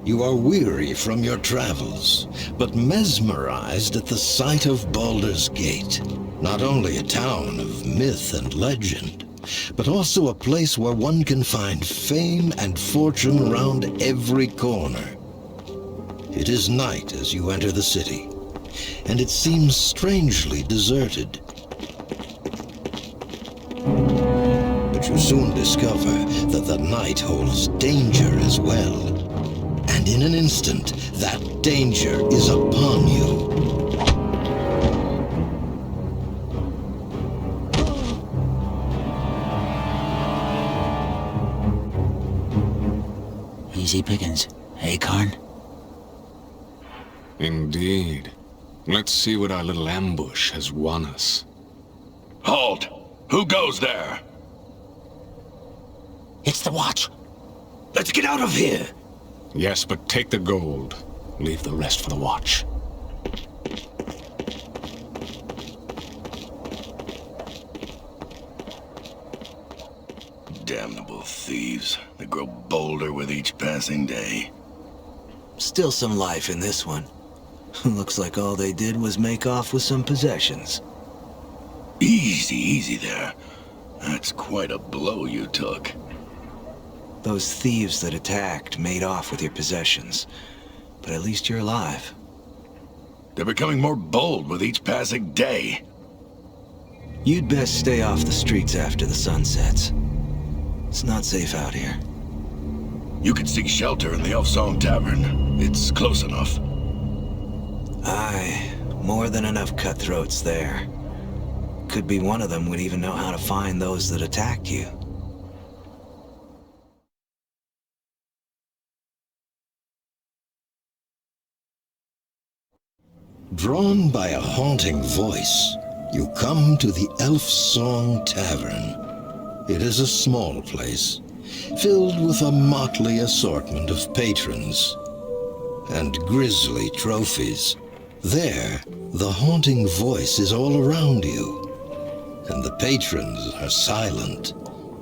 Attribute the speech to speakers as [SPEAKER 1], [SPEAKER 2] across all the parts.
[SPEAKER 1] You are weary from your travels, but mesmerized at the sight of Baldur's Gate. Not only a town of myth and legend, but also a place where one can find fame and fortune around every corner. It is night as you enter the city, and it seems strangely deserted. But you soon discover that the night holds danger as well. And in an instant, that danger is upon you.
[SPEAKER 2] Easy pickings, eh, Karn?
[SPEAKER 3] Indeed. Let's see what our little ambush has won us.
[SPEAKER 4] Halt! Who goes there?
[SPEAKER 2] It's the watch.
[SPEAKER 4] Let's get out of here!
[SPEAKER 3] Yes, but take the gold. Leave the rest for the watch.
[SPEAKER 4] Damnable thieves. They grow bolder with each passing day.
[SPEAKER 5] Still some life in this one. Looks like all they did was make off with some possessions.
[SPEAKER 4] Easy, easy there. That's quite a blow you took.
[SPEAKER 5] Those thieves that attacked made off with your possessions. But at least you're alive.
[SPEAKER 4] They're becoming more bold with each passing day.
[SPEAKER 5] You'd best stay off the streets after the sun sets. It's not safe out here.
[SPEAKER 4] You could seek shelter in the Elf Song Tavern. It's close enough.
[SPEAKER 5] Aye, more than enough cutthroats there. Could be one of them would even know how to find those that attacked you.
[SPEAKER 1] Drawn by a haunting voice, you come to the Elf Song Tavern. It is a small place, filled with a motley assortment of patrons and grisly trophies. There, the haunting voice is all around you, and the patrons are silent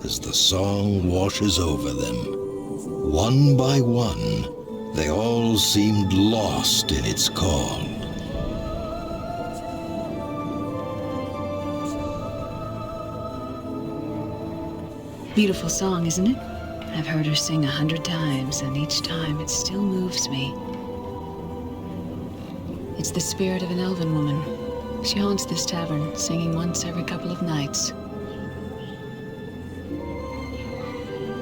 [SPEAKER 1] as the song washes over them. One by one, they all seemed lost in its call.
[SPEAKER 6] Beautiful song, isn't it? I've heard her sing 100 times, and each time it still moves me. It's the spirit of an elven woman. She haunts this tavern, singing once every couple of nights.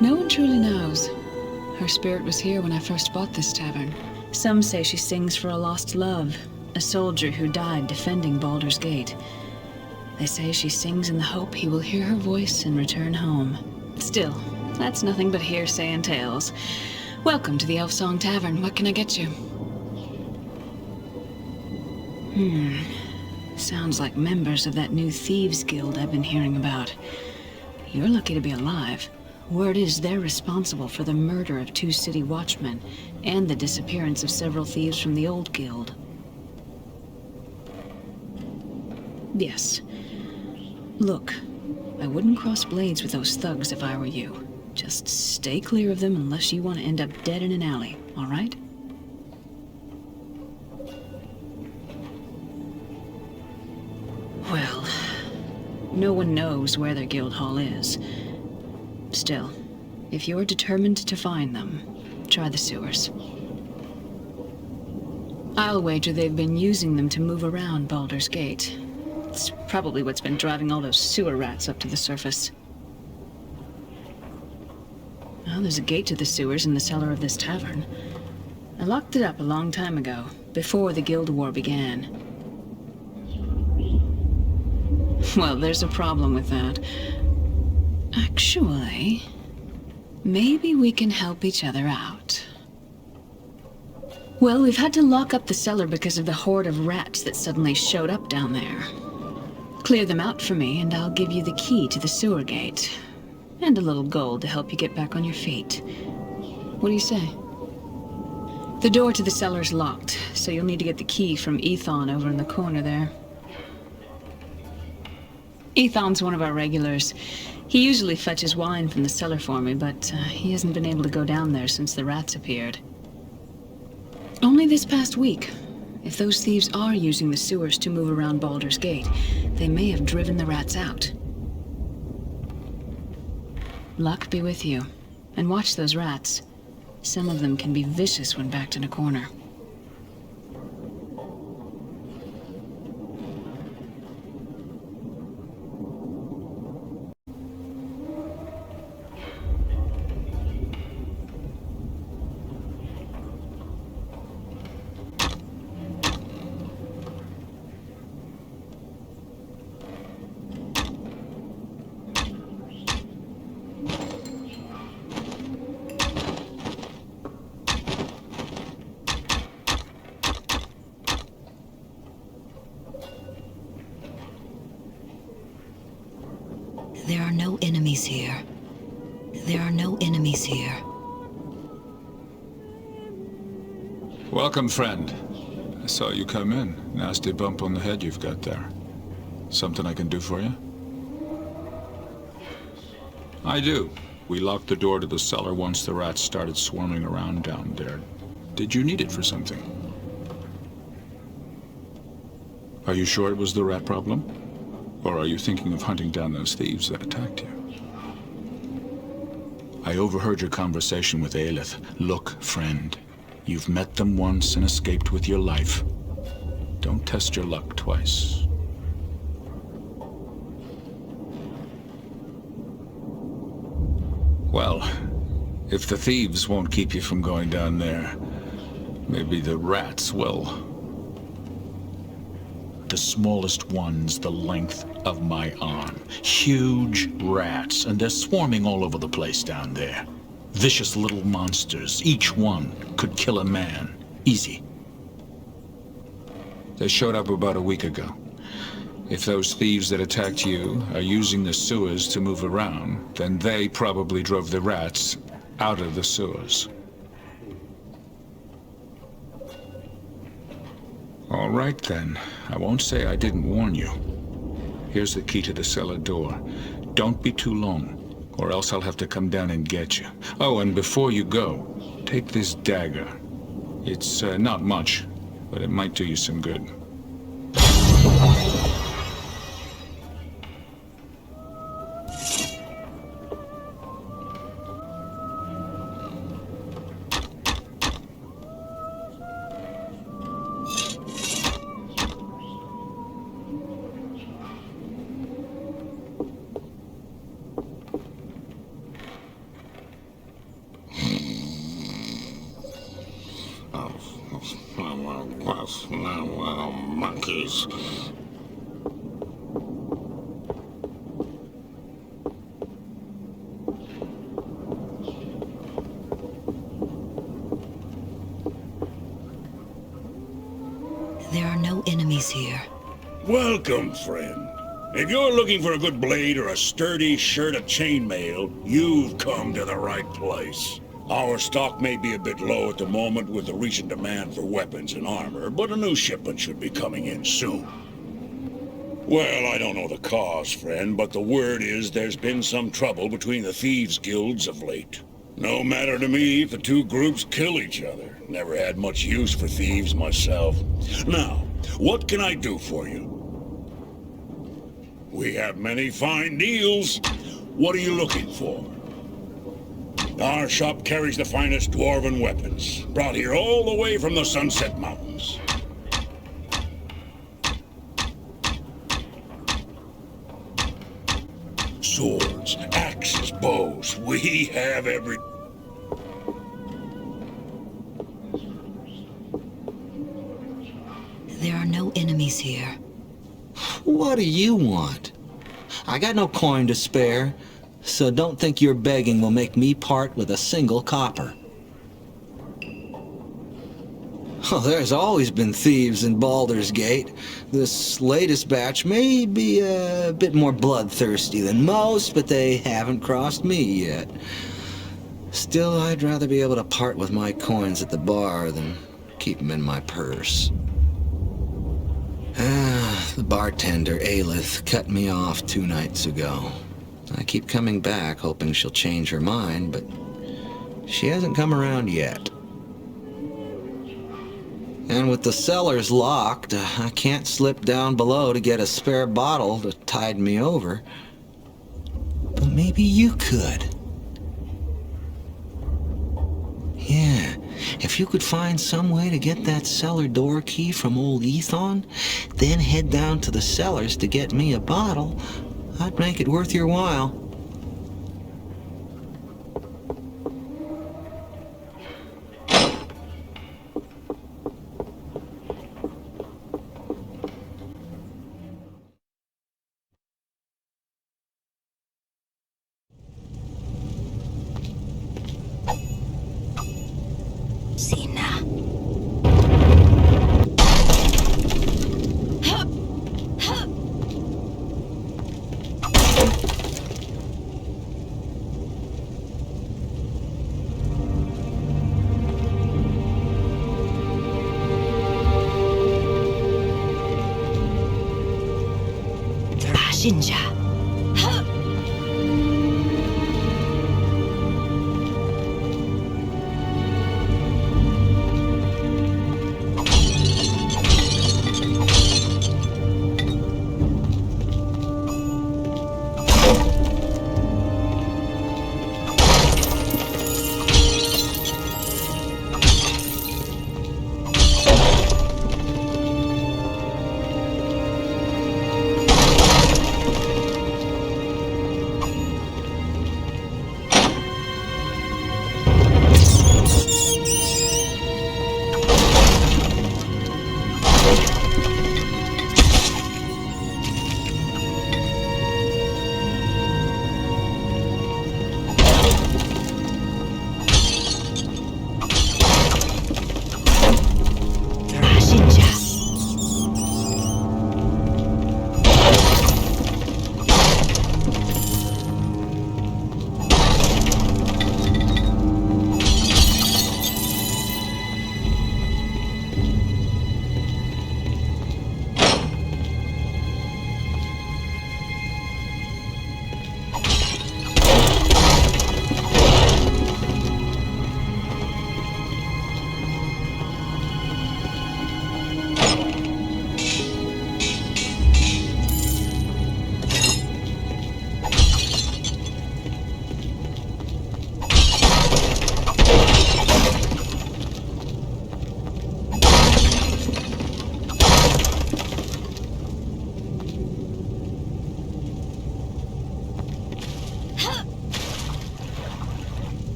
[SPEAKER 6] No one truly knows. Her spirit was here when I first bought this tavern. Some say she sings for a lost love, a soldier who died defending Baldur's Gate. They say she sings in the hope he will hear her voice and return home. Still, that's nothing but hearsay and tales. Welcome to the Elf Song Tavern. What can I get you? Sounds like members of that new thieves guild I've been hearing about. You're lucky to be alive. Word is they're responsible for the murder of 2 city watchmen and the disappearance of several thieves from the old guild. Yes. Look, I wouldn't cross blades with those thugs if I were you. Just stay clear of them unless you want to end up dead in an alley, all right? Well, no one knows where their guild hall is. Still, if you're determined to find them, try the sewers. I'll wager they've been using them to move around Baldur's Gate. It's probably what's been driving all those sewer rats up to the surface. Well, there's a gate to the sewers in the cellar of this tavern. I locked it up a long time ago, before the Guild War began. Well, there's a problem with that. Actually, maybe we can help each other out. Well, we've had to lock up the cellar because of the horde of rats that suddenly showed up down there. Clear them out for me, and I'll give you the key to the sewer gate. And a little gold to help you get back on your feet. What do you say? The door to the cellar's locked, so you'll need to get the key from Ethon over in the corner there. Ethon's one of our regulars. He usually fetches wine from the cellar for me, but he hasn't been able to go down there since the rats appeared. Only this past week. If those thieves are using the sewers to move around Baldur's Gate, they may have driven the rats out. Luck be with you. And watch those rats. Some of them can be vicious when backed in a corner.
[SPEAKER 7] There are no enemies here. There are no enemies here.
[SPEAKER 8] Welcome, friend. I saw you come in. Nasty bump on the head you've got there. Something I can do for you? I do. We locked the door to the cellar once the rats started swarming around down there. Did you need it for something? Are you sure it was the rat problem? Or are you thinking of hunting down those thieves that attacked you? I overheard your conversation with Aelith. Look, friend. You've met them once and escaped with your life. Don't test your luck twice. Well, if the thieves won't keep you from going down there, maybe the rats will. The smallest one's the length of my arm. Huge rats, and they're swarming all over the place down there. Vicious little monsters. Each one could kill a man. Easy.
[SPEAKER 3] They showed up about a week ago. If those thieves that attacked you are using the sewers to move around, then they probably drove the rats out of the sewers. All right, then. I won't say I didn't warn you. Here's the key to the cellar door. Don't be too long, or else I'll have to come down and get you. Oh, and before you go, take this dagger. It's not much, but it might do you some good.
[SPEAKER 4] Monkeys.
[SPEAKER 7] There are no enemies here.
[SPEAKER 4] Welcome, friend. If you're looking for a good blade or a sturdy shirt of chainmail, you've come to the right place. Our stock may be a bit low at the moment with the recent demand for weapons and armor, but a new shipment should be coming in soon. Well, I don't know the cause, friend, but the word is there's been some trouble between the thieves' guilds of late. No matter to me if the two groups kill each other. Never had much use for thieves myself. Now, what can I do for you? We have many fine deals. What are you looking for? Our shop carries the finest dwarven weapons, brought here all the way from the Sunset Mountains. Swords, axes, bows, we have every...
[SPEAKER 7] There are no enemies here.
[SPEAKER 5] What do you want? I got no coin to spare, so don't think your begging will make me part with a single copper. Oh, there's always been thieves in Baldur's Gate. This latest batch may be a bit more bloodthirsty than most, but they haven't crossed me yet. Still, I'd rather be able to part with my coins at the bar than keep them in my purse. The bartender, Aelith, cut me off 2 nights ago. I keep coming back, hoping she'll change her mind, but she hasn't come around yet. And with the cellars locked, I can't slip down below to get a spare bottle to tide me over. But maybe you could. Yeah, if you could find some way to get that cellar door key from old Ethon, then head down to the cellars to get me a bottle, I'd make it worth your while.
[SPEAKER 7] Jinja.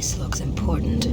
[SPEAKER 7] This looks important.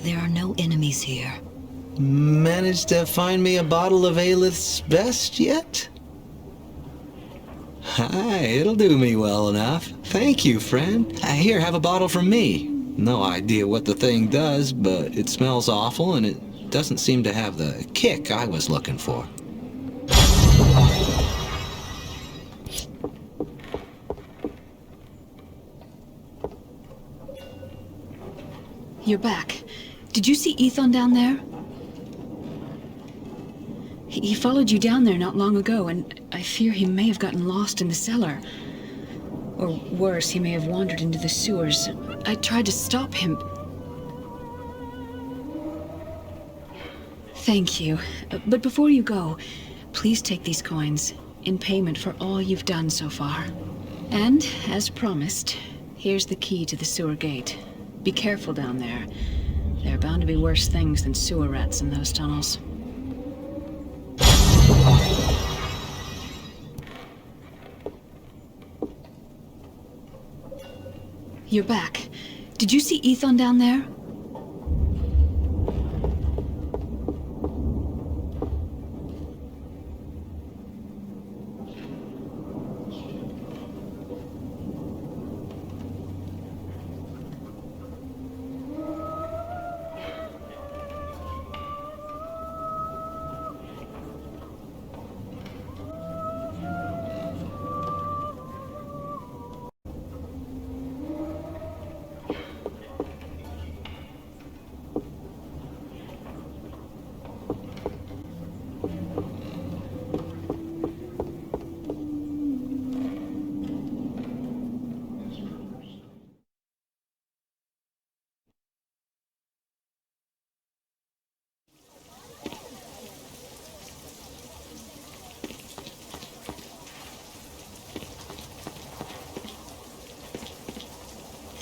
[SPEAKER 7] There are no enemies here.
[SPEAKER 5] Managed to find me a bottle of Aelith's best yet? Hi, it'll do me well enough. Thank you, friend. Here, have a bottle from me. No idea what the thing does, but it smells awful and it doesn't seem to have the kick I was looking for.
[SPEAKER 6] You're back. Did you see Ethon down there? He followed you down there not long ago, and I fear he may have gotten lost in the cellar. Or worse, he may have wandered into the sewers. I tried to stop him. Thank you. But before you go, please take these coins in payment for all you've done so far. And, as promised, here's the key to the sewer gate. Be careful down there. There are bound to be worse things than sewer rats in those tunnels. You're back. Did you see Ethon down there?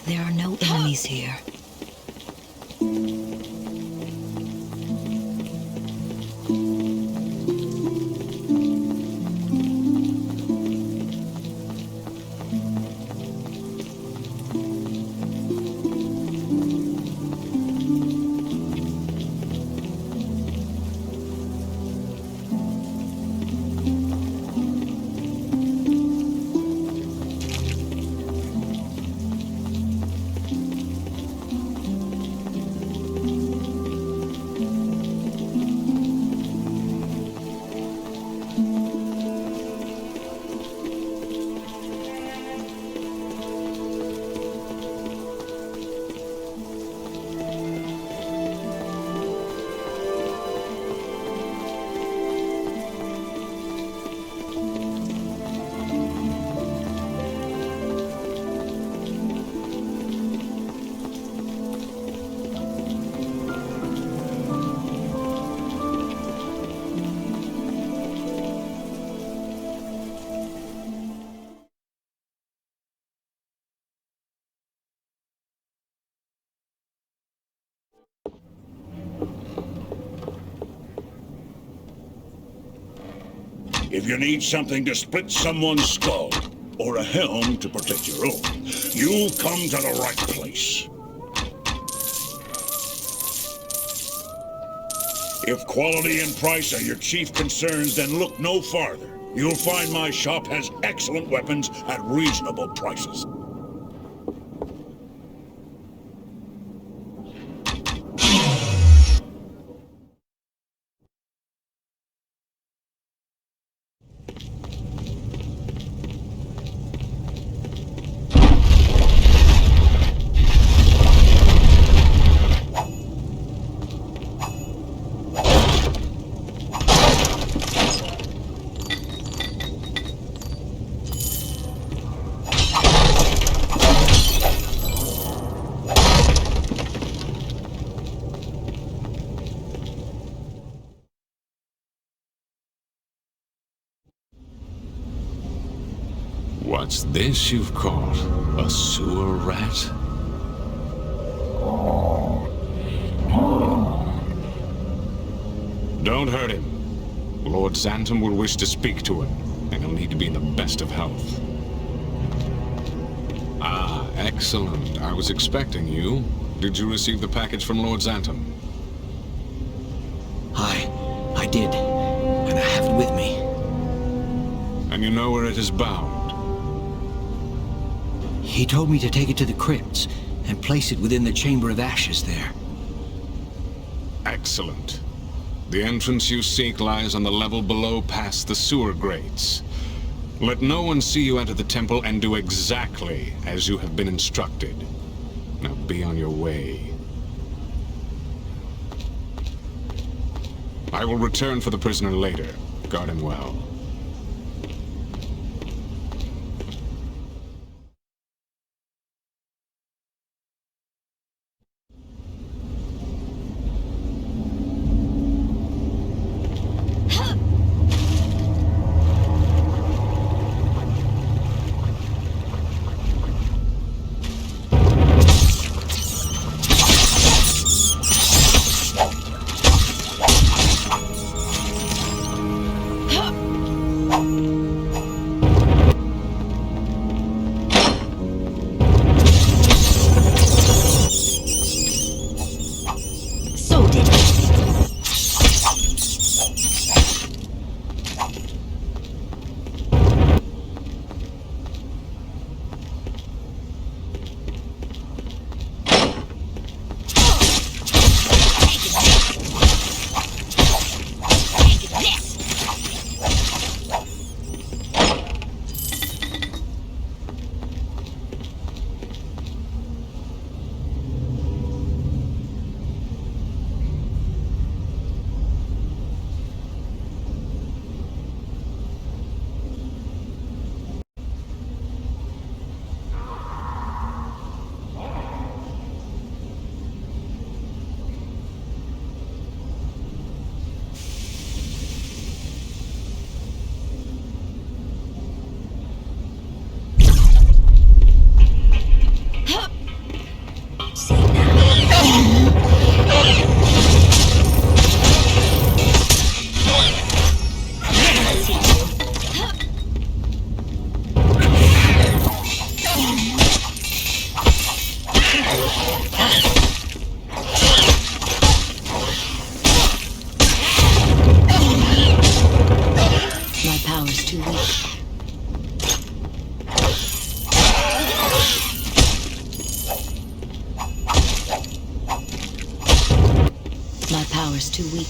[SPEAKER 7] There are no enemies here.
[SPEAKER 4] If you need something to split someone's skull, or a helm to protect your own, you've come to the right place. If quality and price are your chief concerns, then look no farther. You'll find my shop has excellent weapons at reasonable prices.
[SPEAKER 3] What's this you've caught? A sewer rat? Don't hurt him. Lord Xantum will wish to speak to him, and he'll need to be in the best of health. Ah, excellent. I was expecting you. Did you receive the package from Lord Xantum?
[SPEAKER 5] I did. And I have it with me.
[SPEAKER 3] And you know where it is bound?
[SPEAKER 5] He told me to take it to the crypts and place it within the Chamber of Ashes there.
[SPEAKER 3] Excellent. The entrance you seek lies on the level below past the sewer grates. Let no one see you enter the temple and do exactly as you have been instructed. Now be on your way. I will return for the prisoner later. Guard him well.
[SPEAKER 7] Too weak.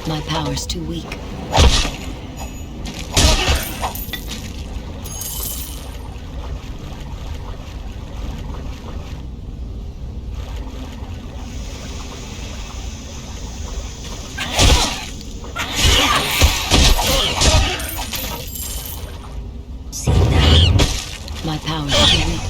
[SPEAKER 7] My power's too weak. See that? My power's too weak.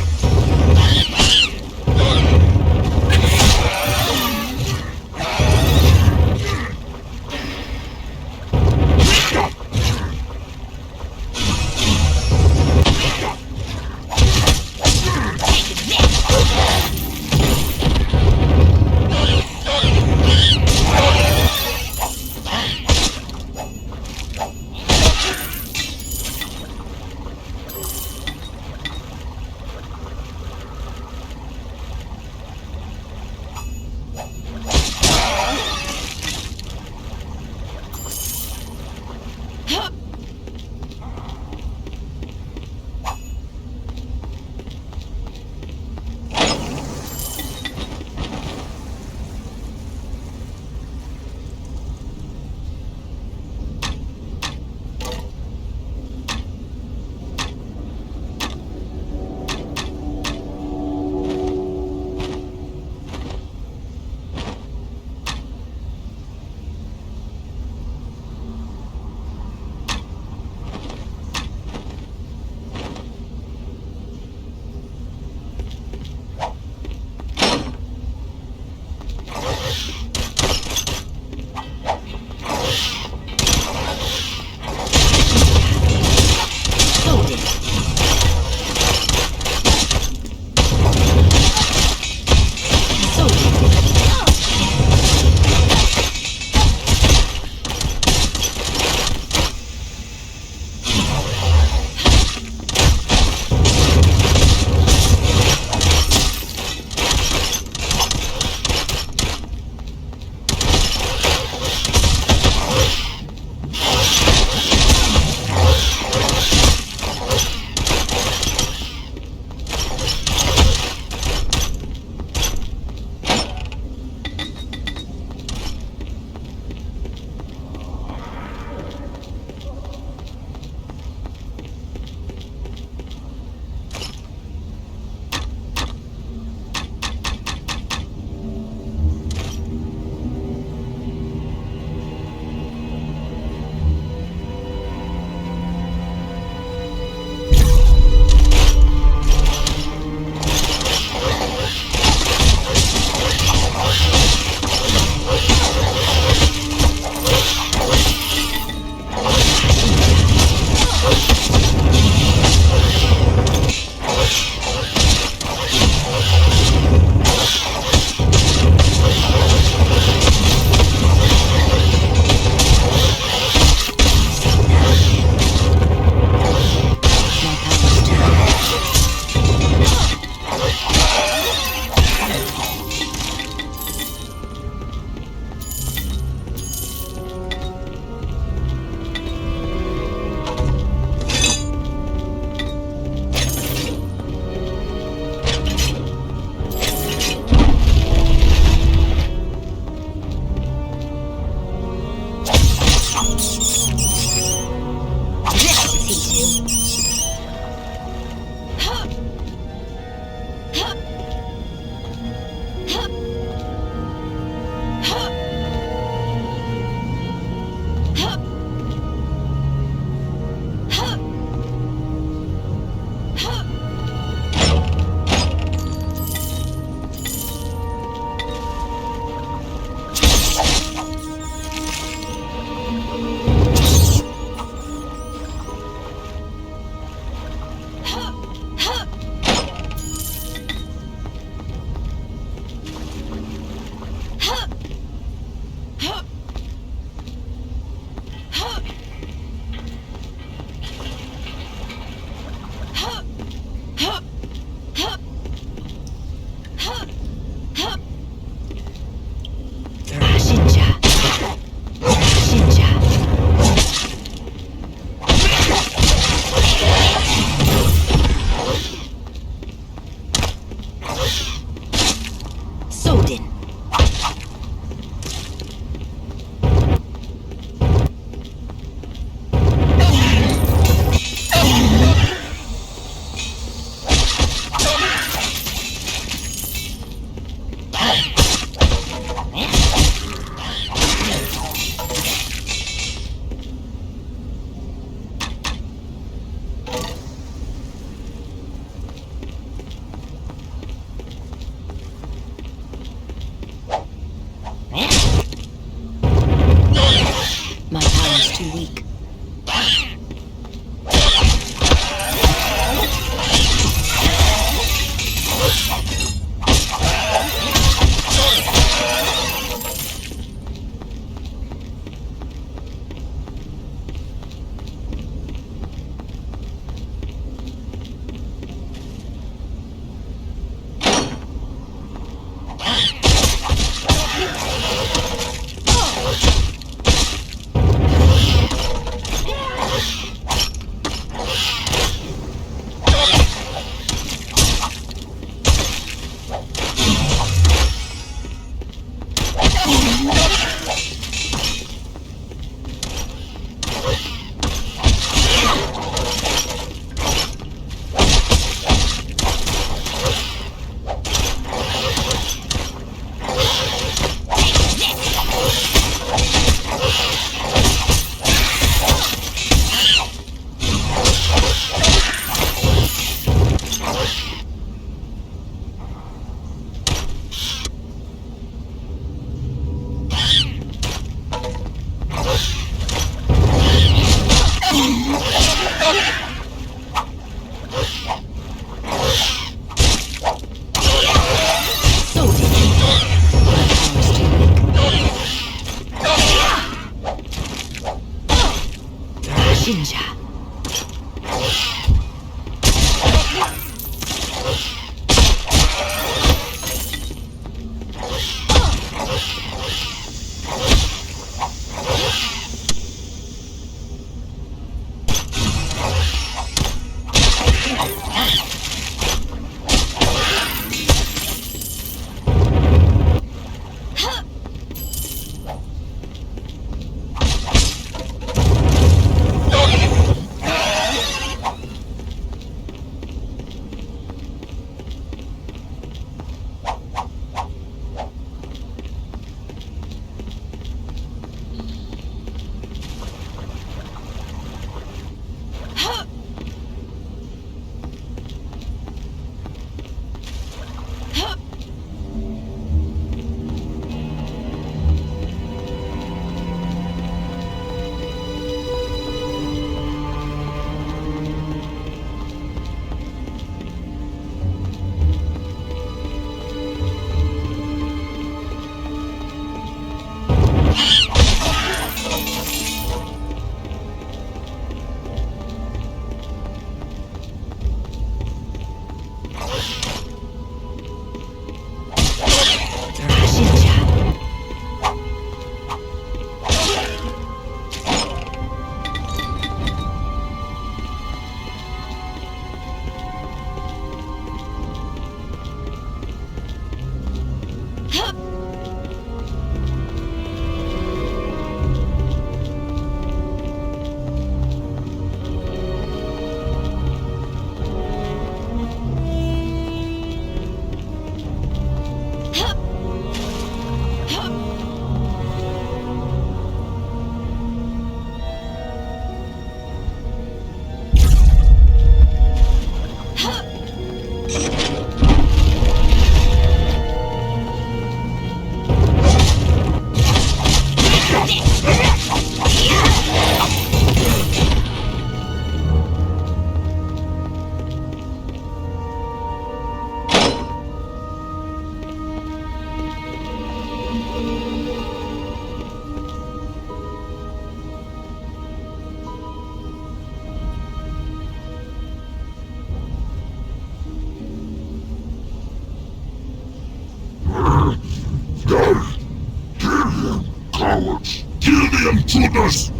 [SPEAKER 9] Cowards! Kill the intruders!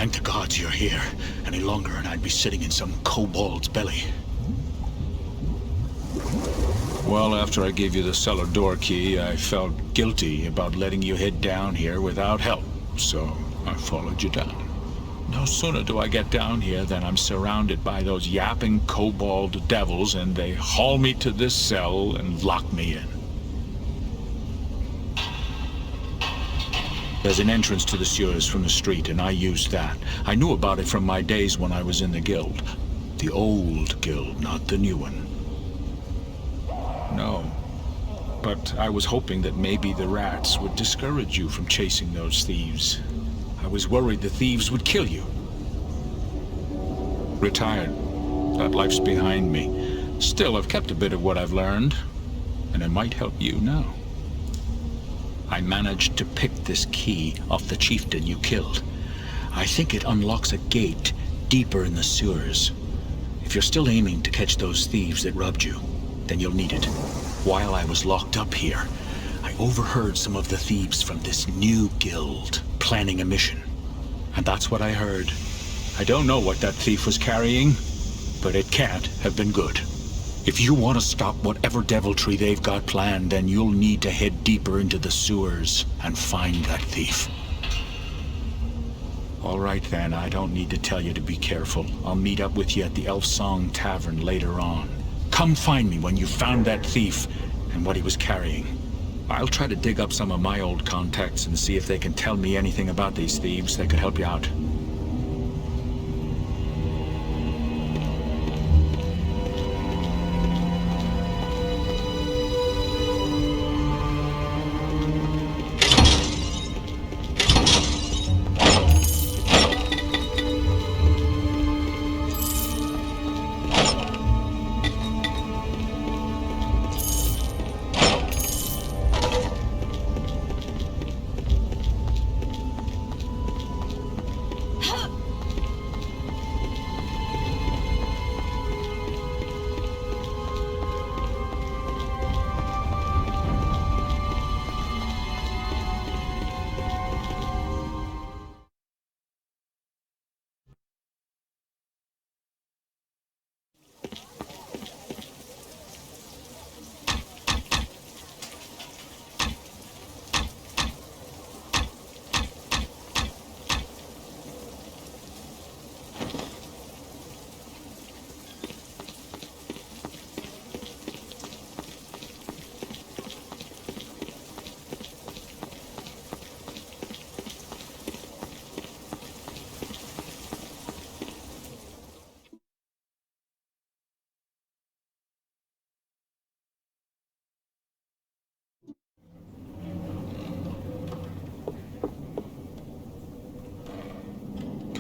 [SPEAKER 8] Thank the gods you're here. Any longer and I'd be sitting in some kobold's belly.
[SPEAKER 3] Well, after I gave you the cellar door key, I felt guilty about letting you head down here without help, so I followed you down. No sooner do I get down here than I'm surrounded by those yapping kobold devils, and they haul me to this cell and lock me in. There's an entrance to the sewers from the street, and I used that. I knew about it from my days when I was in the guild. The old guild, not the new one. No. But I was hoping that maybe the rats would discourage you from chasing those thieves. I was worried the thieves would kill you. Retired. That life's behind me. Still, I've kept a bit of what I've learned, and it might help you now. I managed to pick this key off the chieftain you killed. I think it unlocks a gate deeper in the sewers. If you're still aiming to catch those thieves that robbed you, then you'll need it. While I was locked up here, I overheard some of the thieves from this new guild planning a mission. And that's what I heard. I don't know what that thief was carrying, but it can't have been good. If you want to stop whatever deviltry they've got planned, then you'll need to head deeper into the sewers and find that thief. All right then, I don't need to tell you to be careful. I'll meet up with you at the Elf Song Tavern later on. Come find me when you've found that thief and what he was carrying. I'll try to dig up some of my old contacts and see if they can tell me anything about these thieves that could help you out.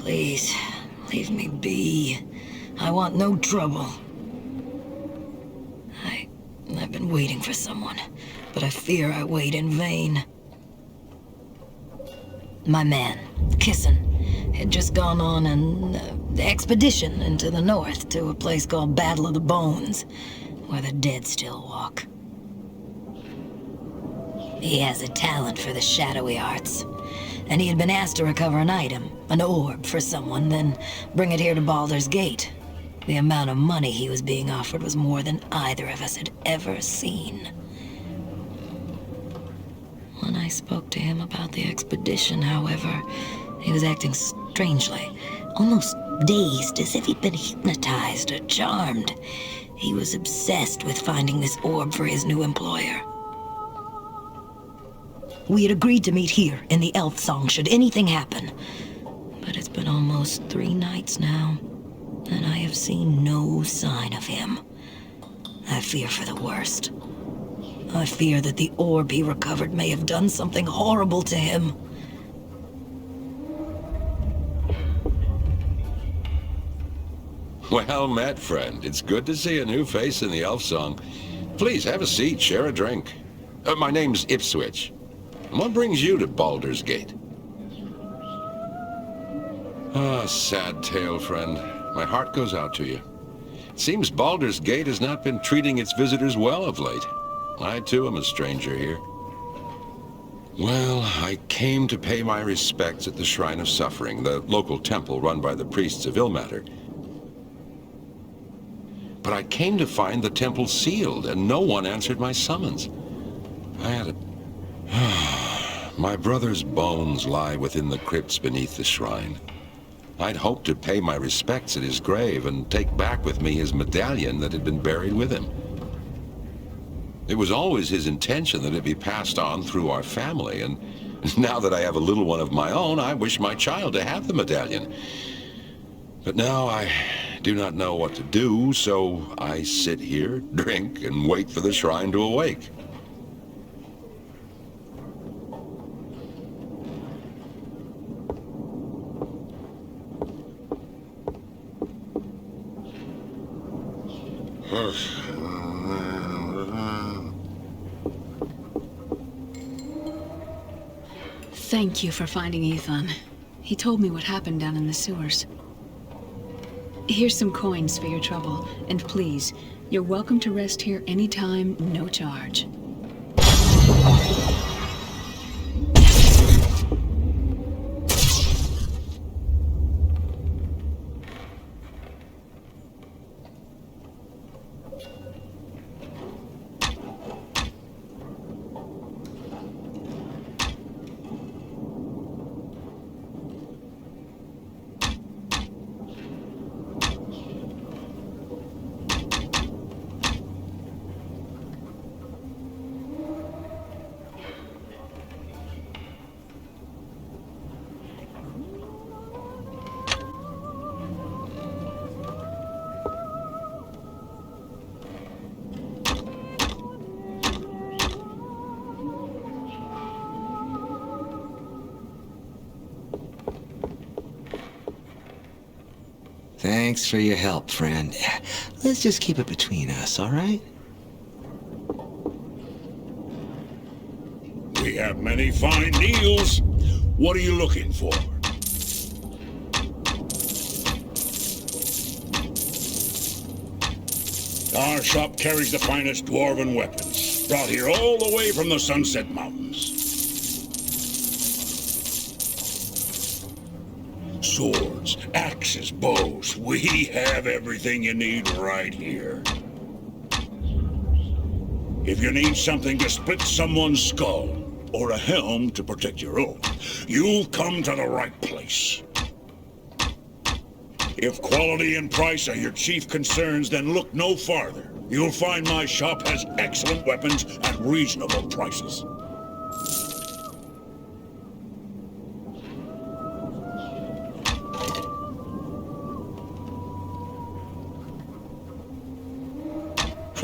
[SPEAKER 7] Please, leave me be. I want no trouble. I've been waiting for someone, but I fear I wait in vain. My man, Kissin, had just gone on an expedition into the north to a place called Battle of the Bones, where the dead still walk. He has a talent for the shadowy arts, and he had been asked to recover an item, an orb for someone, then bring it here to Baldur's Gate. The amount of money he was being offered was more than either of us had ever seen. When I spoke to him about the expedition, however, he was acting strangely, almost dazed, as if he'd been hypnotized or charmed. He was obsessed with finding this orb for his new employer. We had agreed to meet here in the Elf Song should anything happen. But it's been almost 3 nights now, and I have seen no sign of him. I fear for the worst. I fear that the orb he recovered may have done something horrible to him.
[SPEAKER 10] Well met, friend. It's good to see a new face in the Elf Song. Please, have a seat, share a drink. My name's Ipswich. What brings you to Baldur's Gate? Ah, sad tale, friend. My heart goes out to you. It seems Baldur's Gate has not been treating its visitors well of late. I, too, am a stranger here. Well, I came to pay my respects at the Shrine of Suffering, the local temple run by the priests of Ilmater. But I came to find the temple sealed, and no one answered my summons. I had a... My brother's bones lie within the crypts beneath the shrine. I'd hoped to pay my respects at his grave and take back with me his medallion that had been buried with him. It was always his intention that it be passed on through our family, and now that I have a little one of my own, I wish my child to have the medallion. But now I do not know what to do, so I sit here, drink, and wait for the shrine to awake.
[SPEAKER 6] Thank you for finding Ethan. He told me what happened down in the sewers. Here's some coins for your trouble, and please, you're welcome to rest here anytime, no charge.
[SPEAKER 5] Thanks for your help, friend. Let's just keep it between us, all right?
[SPEAKER 4] We have many fine deals. What are you looking for? Our shop carries the finest dwarven weapons, brought here all the way from the Sunset Mountains. Swords, axes, bows. We have everything you need right here. If you need something to split someone's skull, or a helm to protect your own, you've come to the right place. If quality and price are your chief concerns, then look no farther. You'll find my shop has excellent weapons at reasonable prices.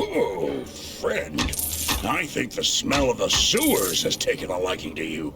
[SPEAKER 4] Oh, friend. I think the smell of the sewers has taken a liking to you.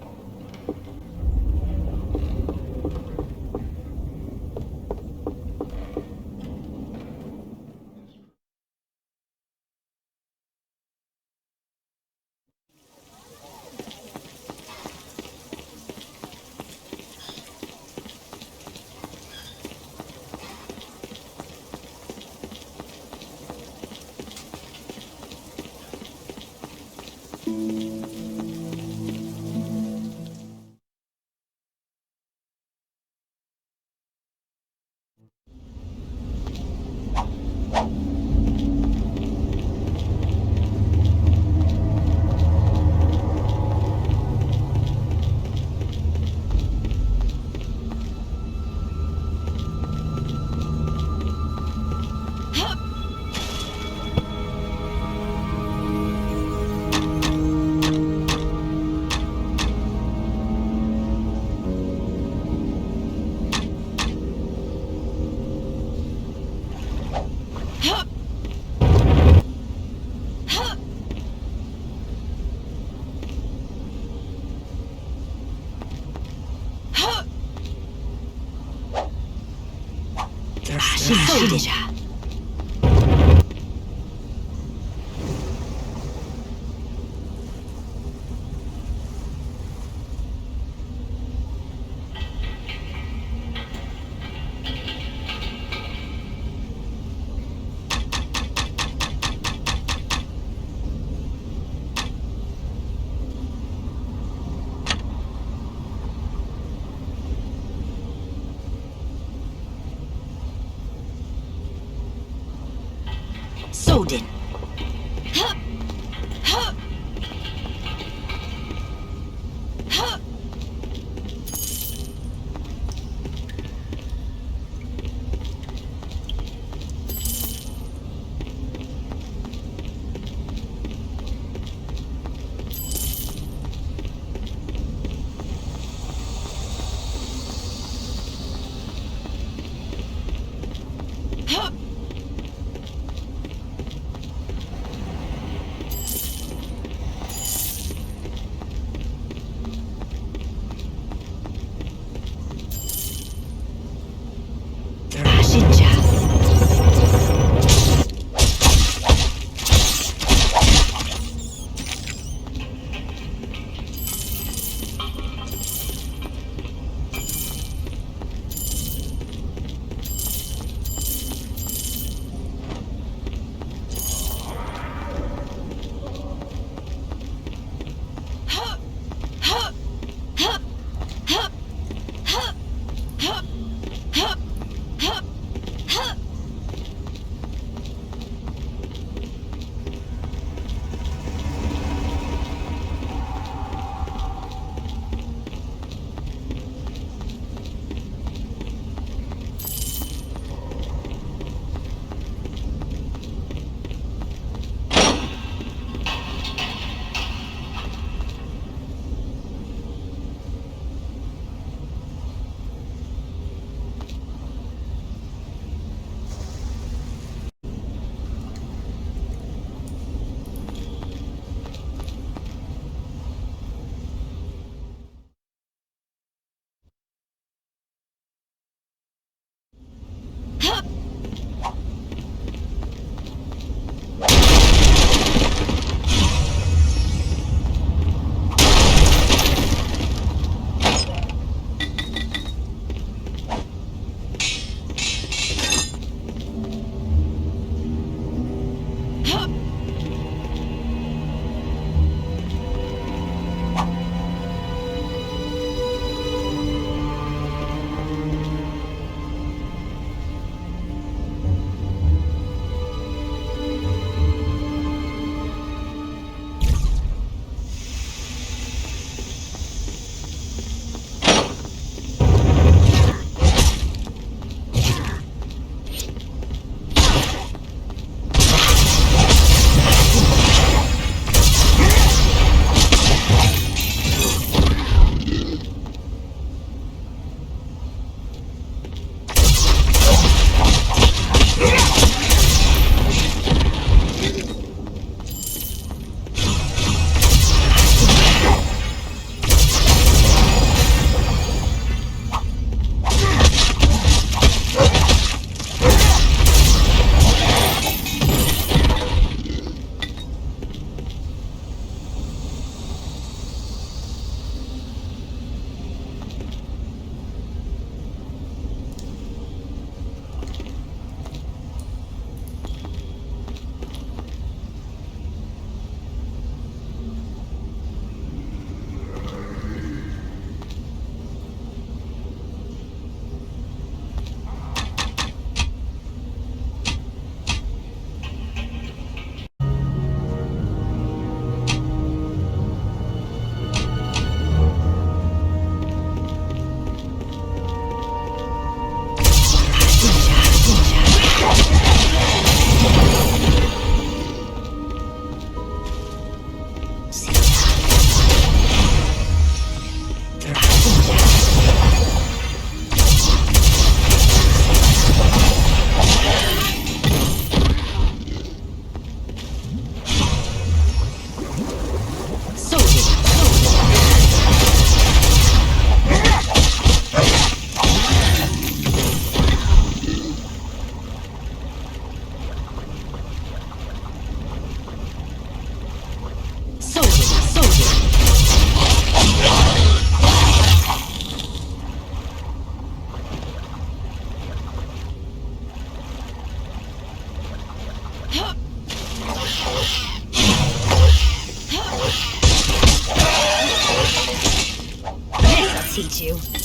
[SPEAKER 7] 信者。Sodin. get you.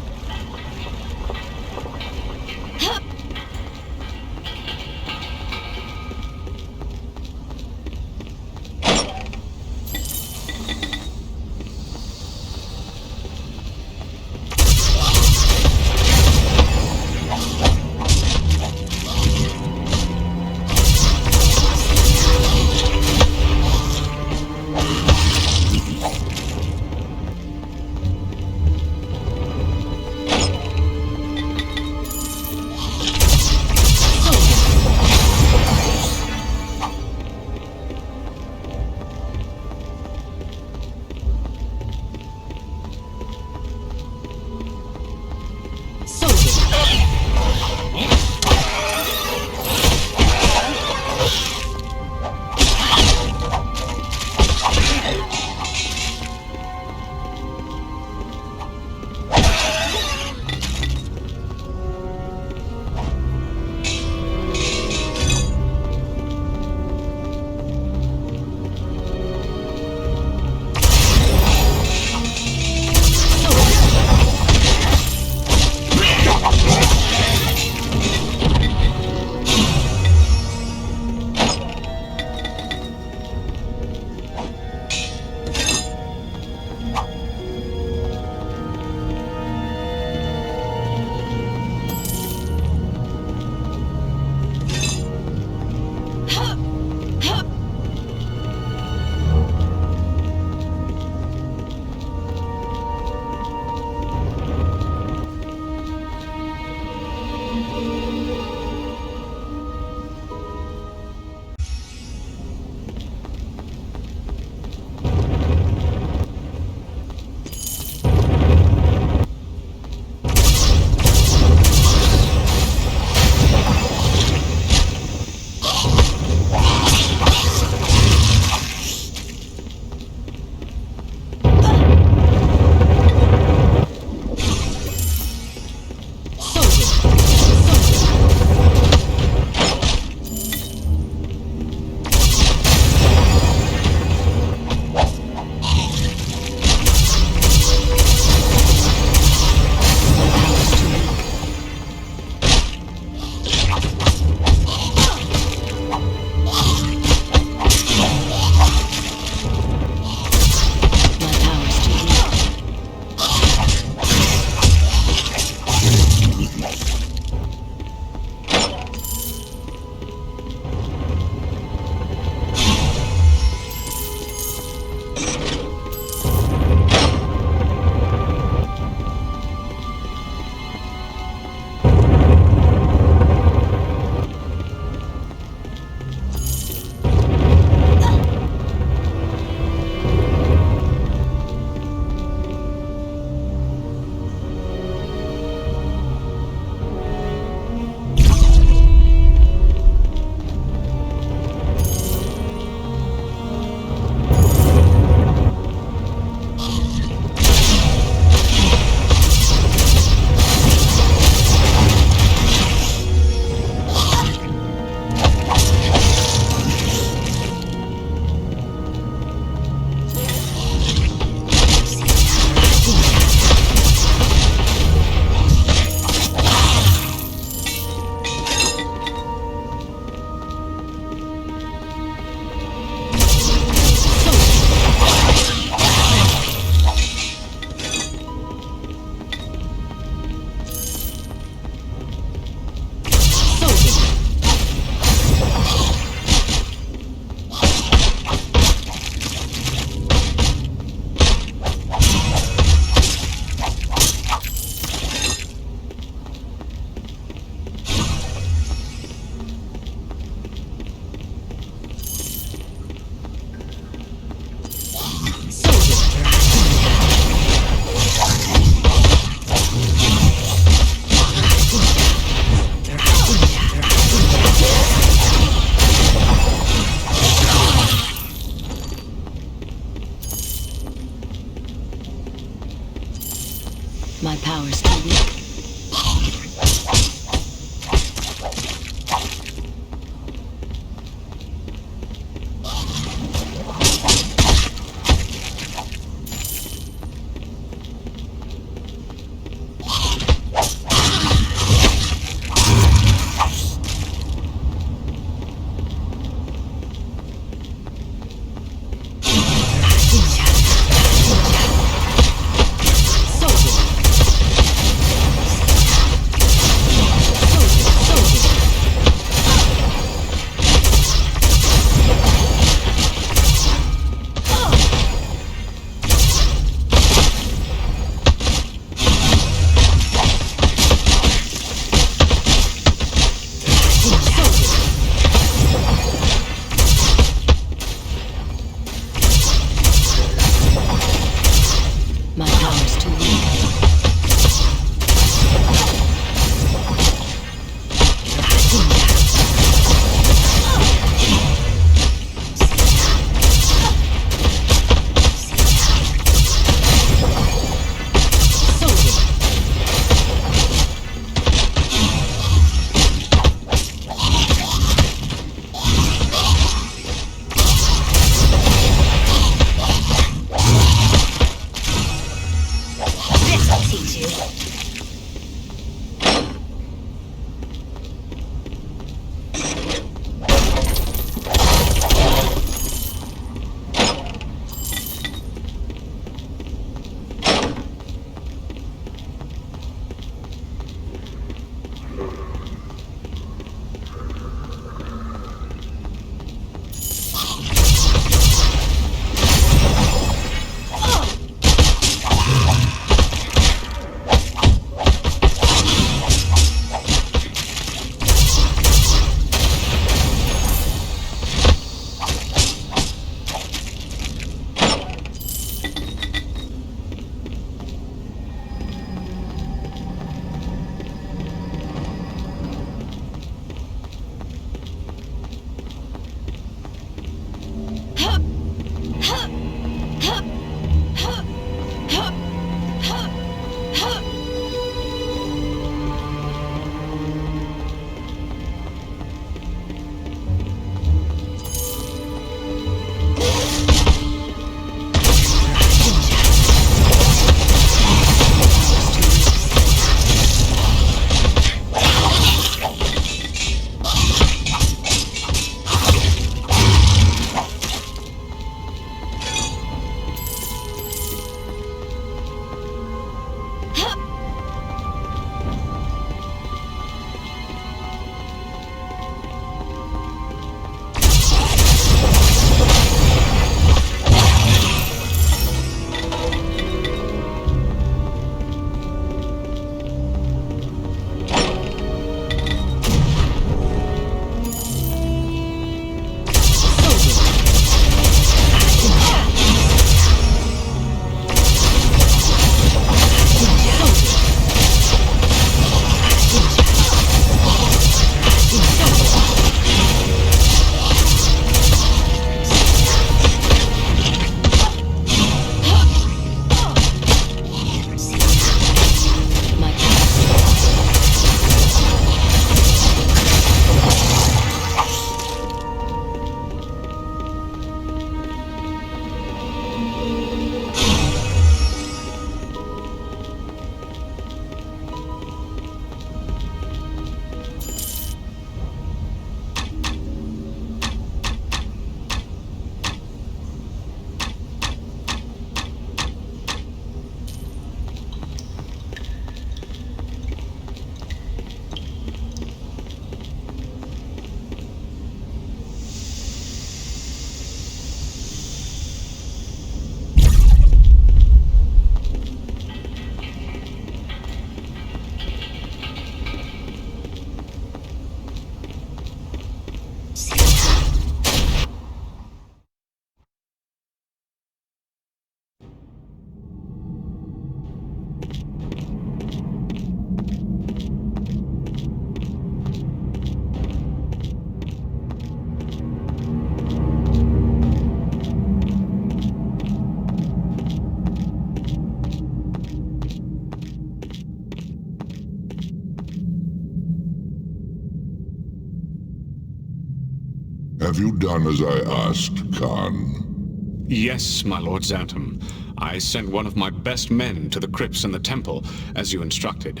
[SPEAKER 9] Have you done as I asked, Khan?
[SPEAKER 3] Yes, my Lord Xantum. I sent one of my best men to the crypts in the temple, as you instructed.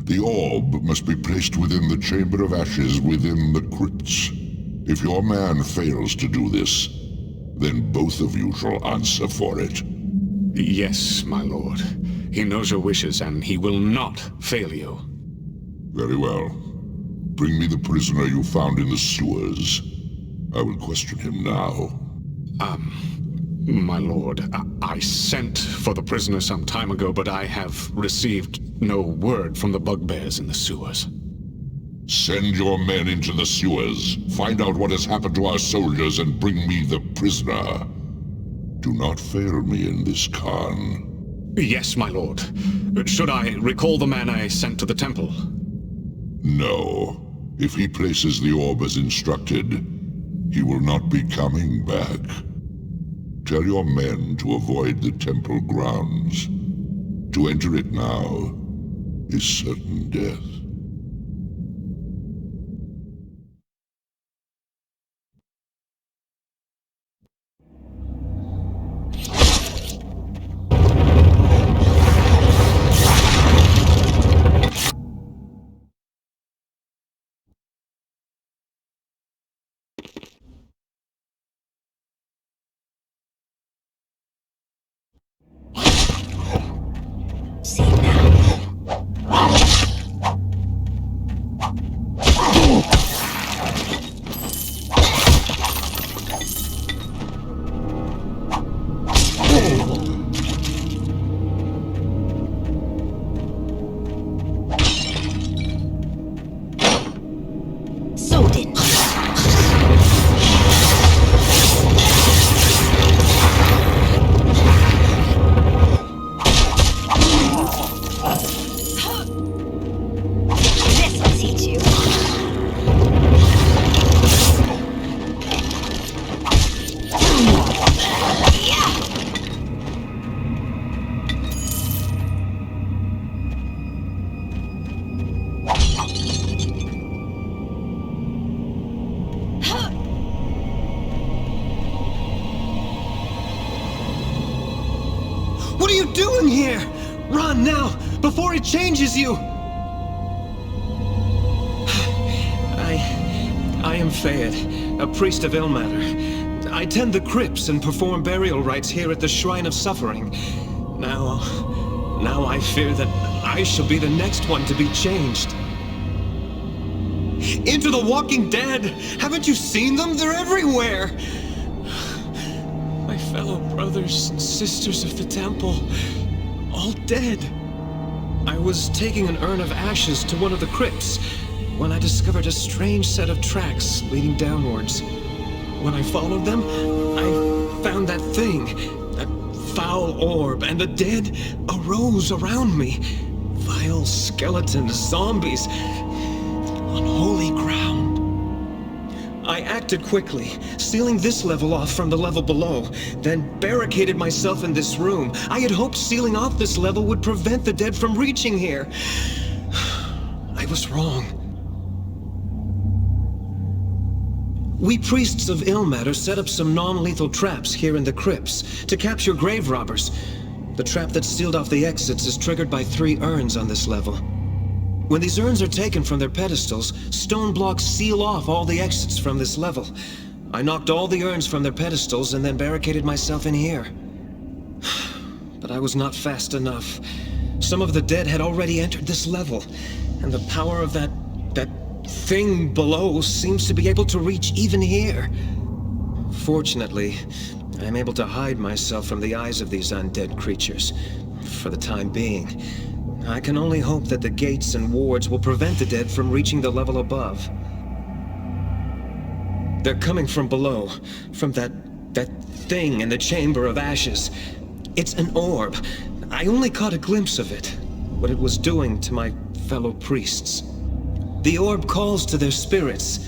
[SPEAKER 9] The orb must be placed within the Chamber of Ashes within the crypts. If your man fails to do this, then both of you shall answer for it.
[SPEAKER 3] Yes, my lord. He knows your wishes, and he will not fail you.
[SPEAKER 9] Very well. Bring me the prisoner you found in the sewers. I will question him now.
[SPEAKER 3] My lord, I sent for the prisoner some time ago, but I have received no word from the bugbears in the sewers.
[SPEAKER 9] Send your men into the sewers. Find out what has happened to our soldiers and bring me the prisoner. Do not fail me in this, Khan.
[SPEAKER 3] Yes, my lord. Should I recall the man I sent to the temple?
[SPEAKER 9] No. If he places the orb as instructed, he will not be coming back. Tell your men to avoid the temple grounds. To enter it now is certain death.
[SPEAKER 7] See now. Sodin. This will teach you.
[SPEAKER 11] What are you doing here? Run now, before it changes you! I am Fayed, a priest of Ilmater. I tend the crypts and perform burial rites here at the Shrine of Suffering. Now I fear that I shall be the next one to be changed. Into the Walking Dead! Haven't you seen them? They're everywhere! My fellow brothers and sisters of the temple, all dead. I was taking an urn of ashes to one of the crypts when I discovered a strange set of tracks leading downwards. When I followed them, I found that thing, that foul orb, and the dead arose around me. Vile skeletons, zombies, unholy ground. I acted quickly, sealing this level off from the level below, then barricaded myself in this room. I had hoped sealing off this level would prevent the dead from reaching here. I was wrong. We priests of Ilmater set up some non-lethal traps here in the crypts to capture grave robbers. The trap that sealed off the exits is triggered by 3 urns on this level. When these urns are taken from their pedestals, stone blocks seal off all the exits from this level. I knocked all the urns from their pedestals and then barricaded myself in here. But I was not fast enough. Some of the dead had already entered this level, and the power of that thing below seems to be able to reach even here. Fortunately, I'm able to hide myself from the eyes of these undead creatures, for the time being. I can only hope that the gates and wards will prevent the dead from reaching the level above. They're coming from below, from that thing in the Chamber of Ashes. It's an orb. I only caught a glimpse of it, what it was doing to my fellow priests. The orb calls to their spirits,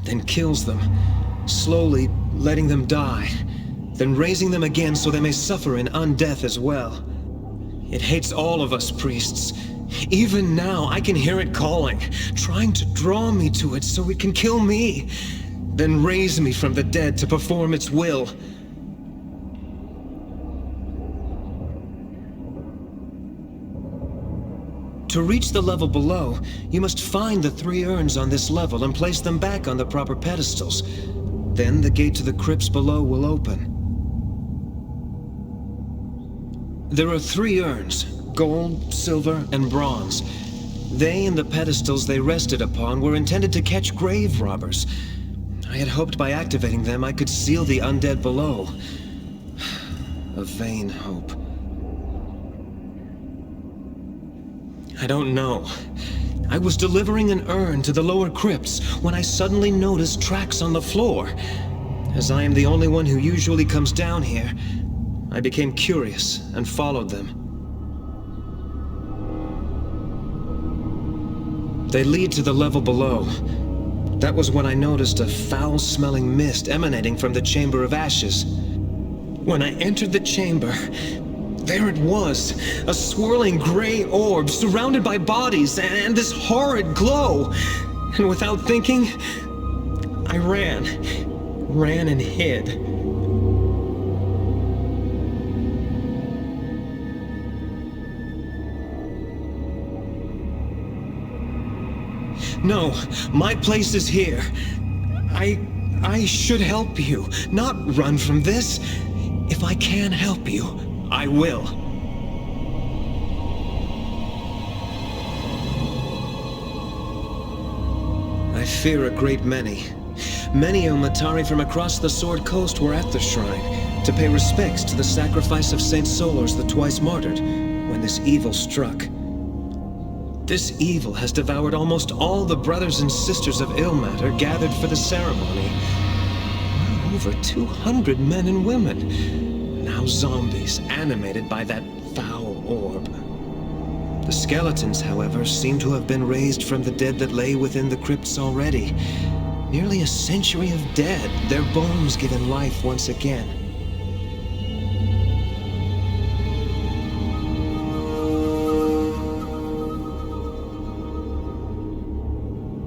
[SPEAKER 11] then kills them, slowly letting them die, then raising them again so they may suffer in undeath as well. It hates all of us priests. Even now, I can hear it calling, trying to draw me to it so it can kill me. then raise me from the dead to perform its will. To reach the level below, you must find the 3 urns on this level and place them back on the proper pedestals. Then the gate to the crypts below will open. There are 3 urns, gold, silver, and bronze. They and the pedestals they rested upon were intended to catch grave robbers. I had hoped by activating them I could seal the undead below. A vain hope. I don't know. I was delivering an urn to the lower crypts when I suddenly noticed tracks on the floor. As I am the only one who usually comes down here, I became curious and followed them. They lead to the level below. That was when I noticed a foul-smelling mist emanating from the Chamber of Ashes. When I entered the chamber, there it was, a swirling gray orb surrounded by bodies and this horrid glow. And without thinking, I ran and hid. No, my place is here. I should help you, not run from this. If I can help you, I will. I fear a great many. Many Ilmatari from across the Sword Coast were at the shrine to pay respects to the sacrifice of Saint Solars the twice martyred when this evil struck. This evil has devoured almost all the brothers and sisters of Ilmater gathered for the ceremony. Over 200 men and women. Now zombies, animated by that foul orb. The skeletons, however, seem to have been raised from the dead that lay within the crypts already. Nearly a century of dead, their bones given life once again.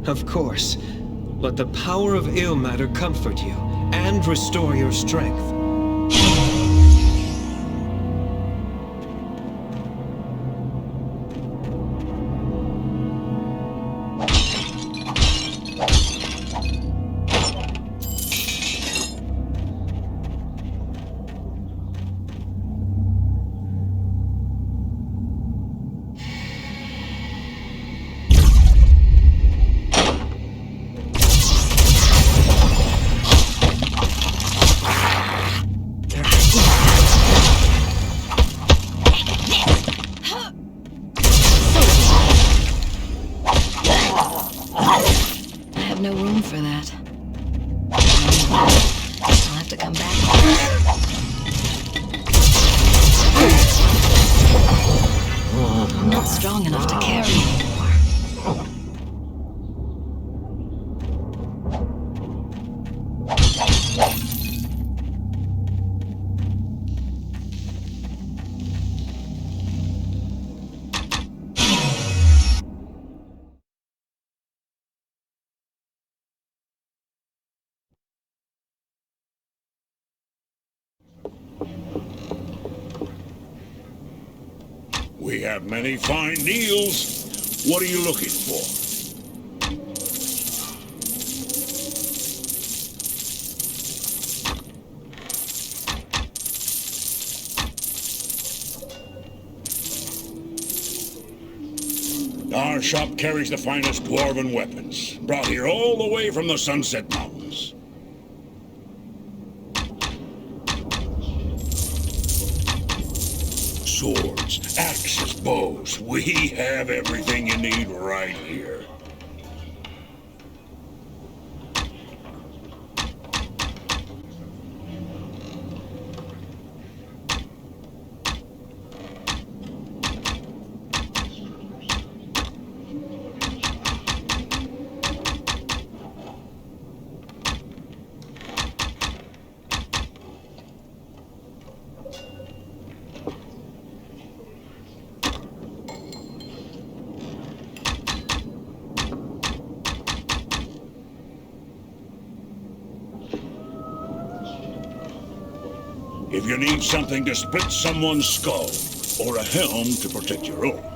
[SPEAKER 11] Of course, let the power of Ilmater comfort you and restore your strength.
[SPEAKER 4] We have many fine deals. What are you looking for? Our shop carries the finest dwarven weapons, brought here all the way from the Sunset Mountains. Swords, axes, bows. We have everything you need right here. if you need something to split someone's skull, or a helm to protect your own.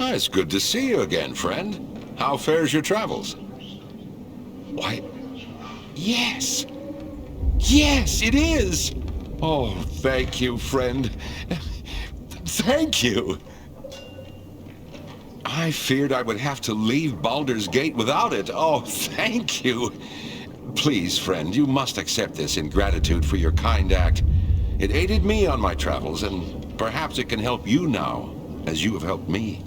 [SPEAKER 10] It's good to see you again, friend. How fares your travels? Why, yes. Yes, it is! Oh, thank you, friend. Thank you! I feared I would have to leave Baldur's Gate without it. Oh, thank you! Please, friend, you must accept this in gratitude for your kind act. It aided me on my travels, and perhaps it can help you now, as you have helped me.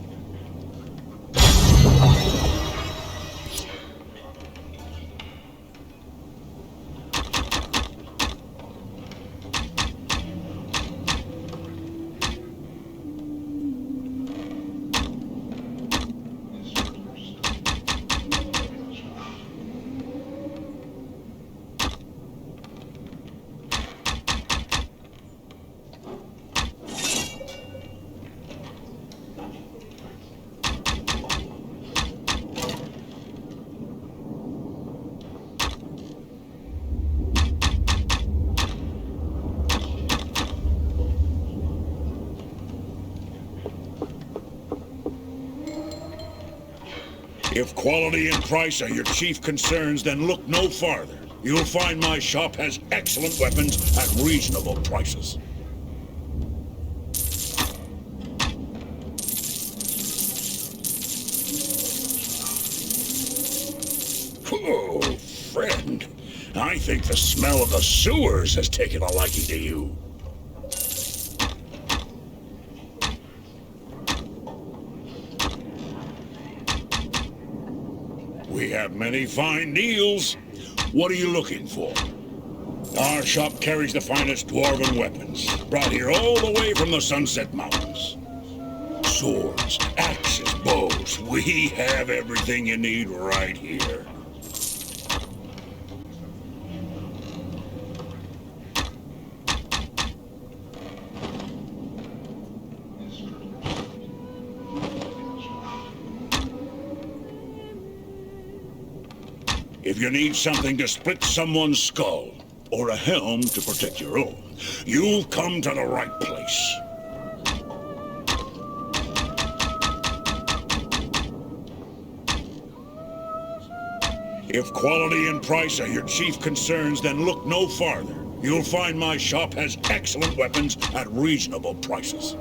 [SPEAKER 4] If quality and price are your chief concerns, then look no farther. You'll find my shop has excellent weapons at reasonable prices. Oh, friend. I think the smell of the sewers has taken a liking to you. We have many fine deals. What are you looking for? Our shop carries the finest dwarven weapons, brought here all the way from the Sunset Mountains. Swords, axes, bows. We have everything you need right here. If you need something to split someone's skull, or a helm to protect your own, you've come to the right place. If quality and price are your chief concerns, then look no farther. You'll find my shop has excellent weapons at reasonable prices.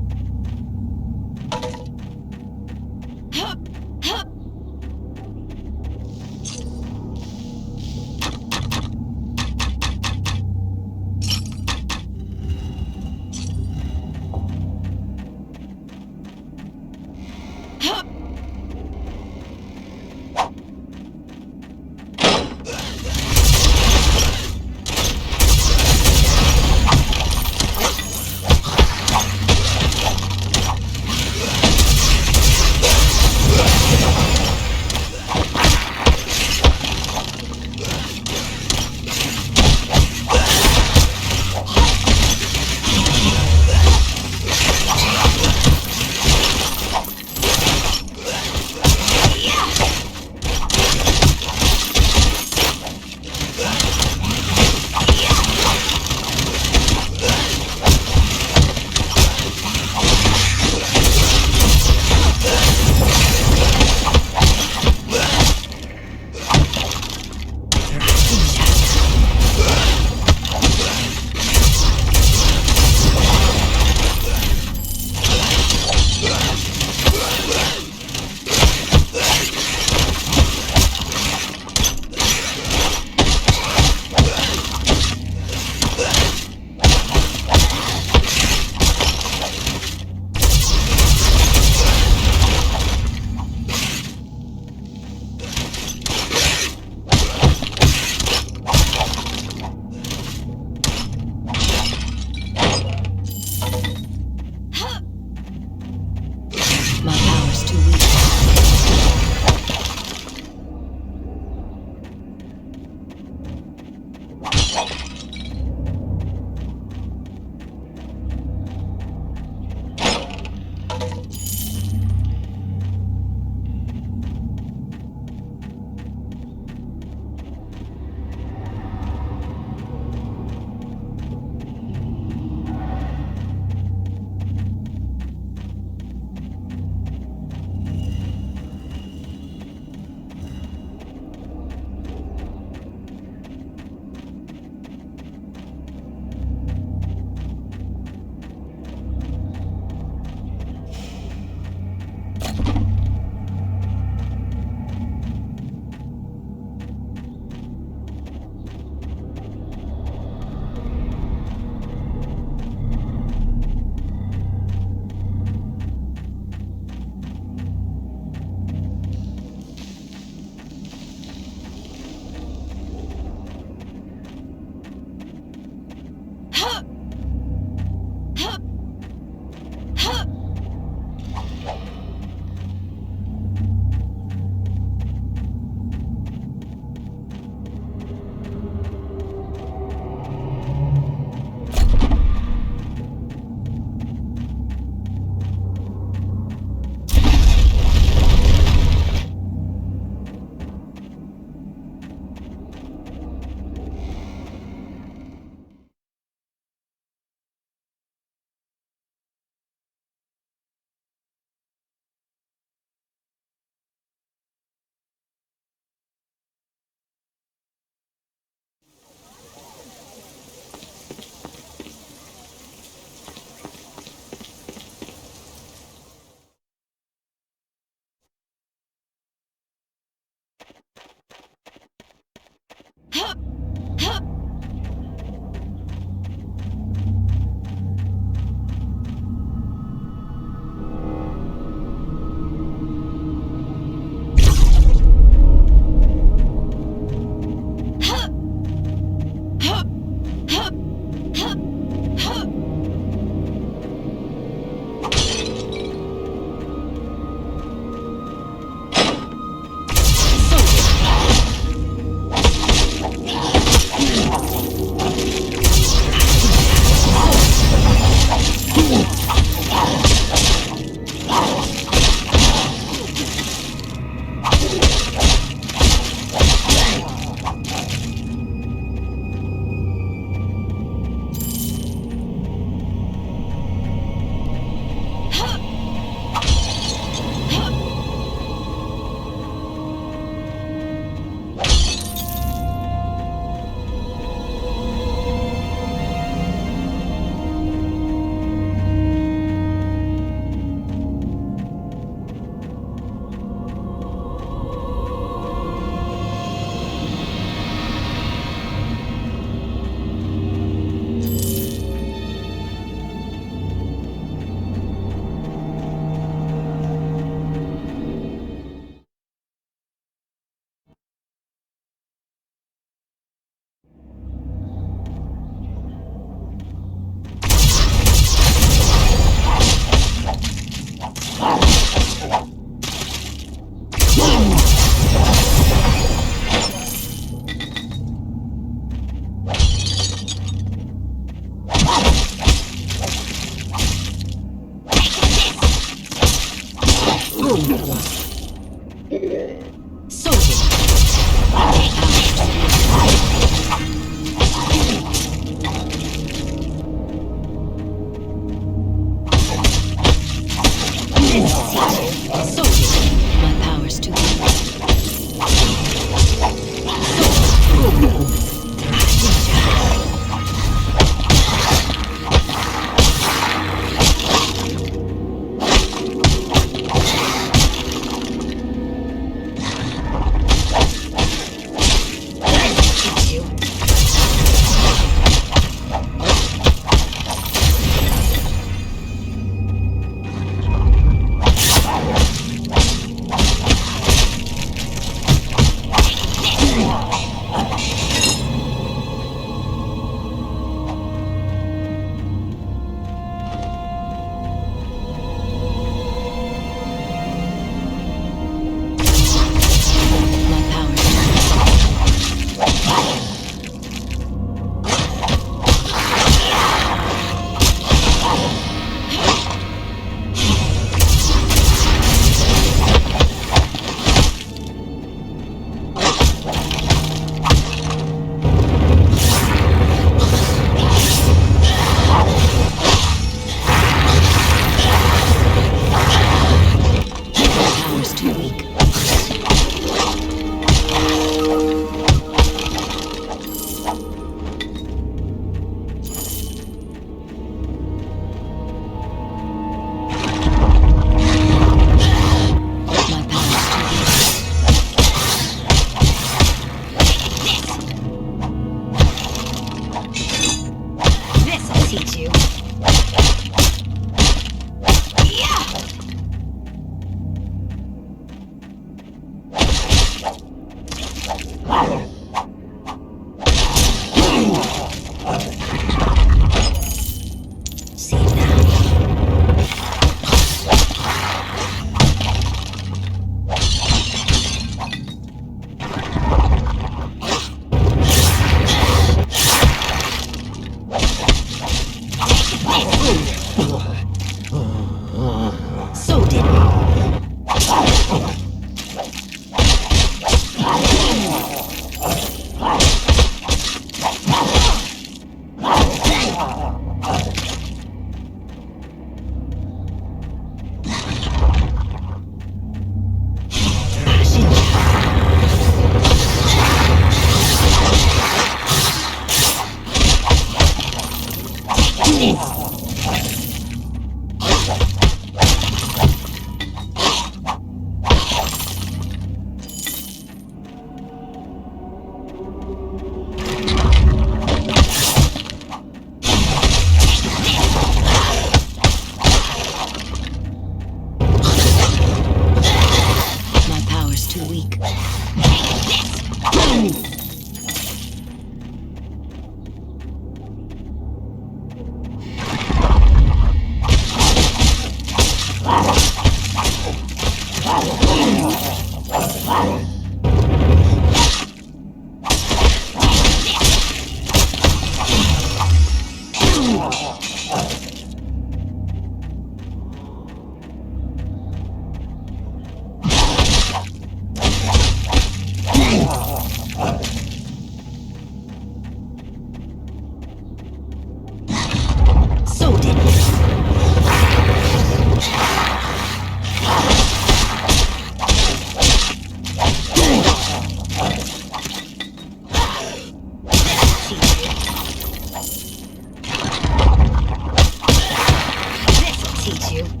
[SPEAKER 7] teach you.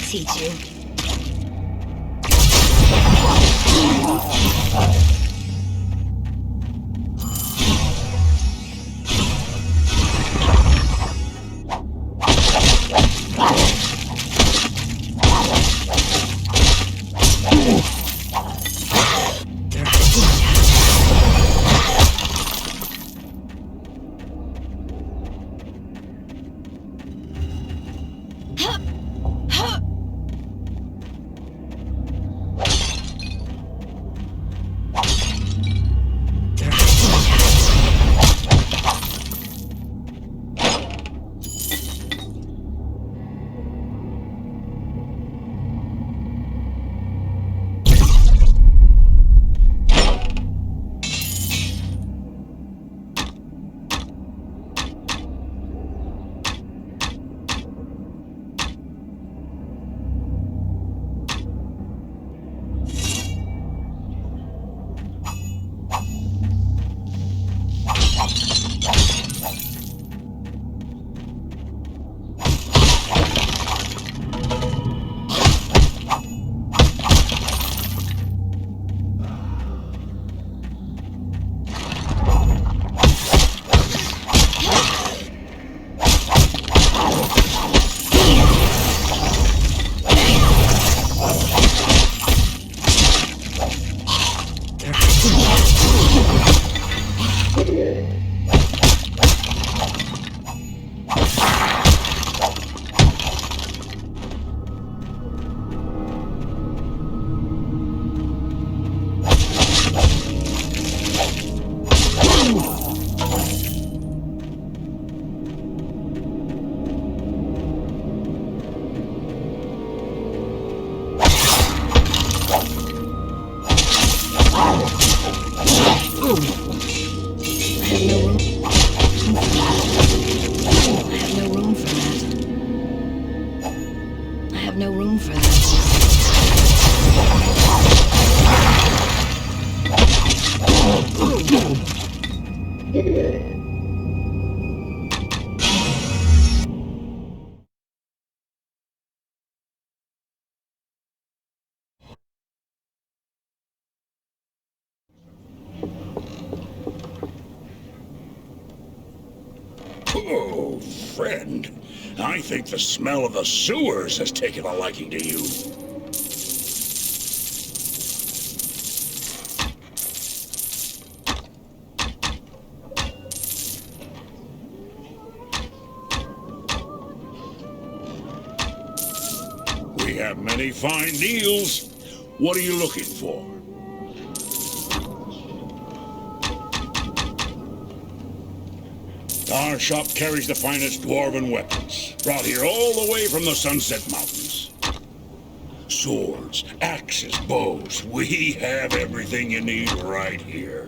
[SPEAKER 7] Teach you.
[SPEAKER 4] Oh, friend. I think the smell of the sewers has taken a liking to you. We have many fine deals. What are you looking for? Our shop carries the finest dwarven weapons, brought here all the way from the Sunset Mountains. Swords, axes, bows, we have everything you need right here.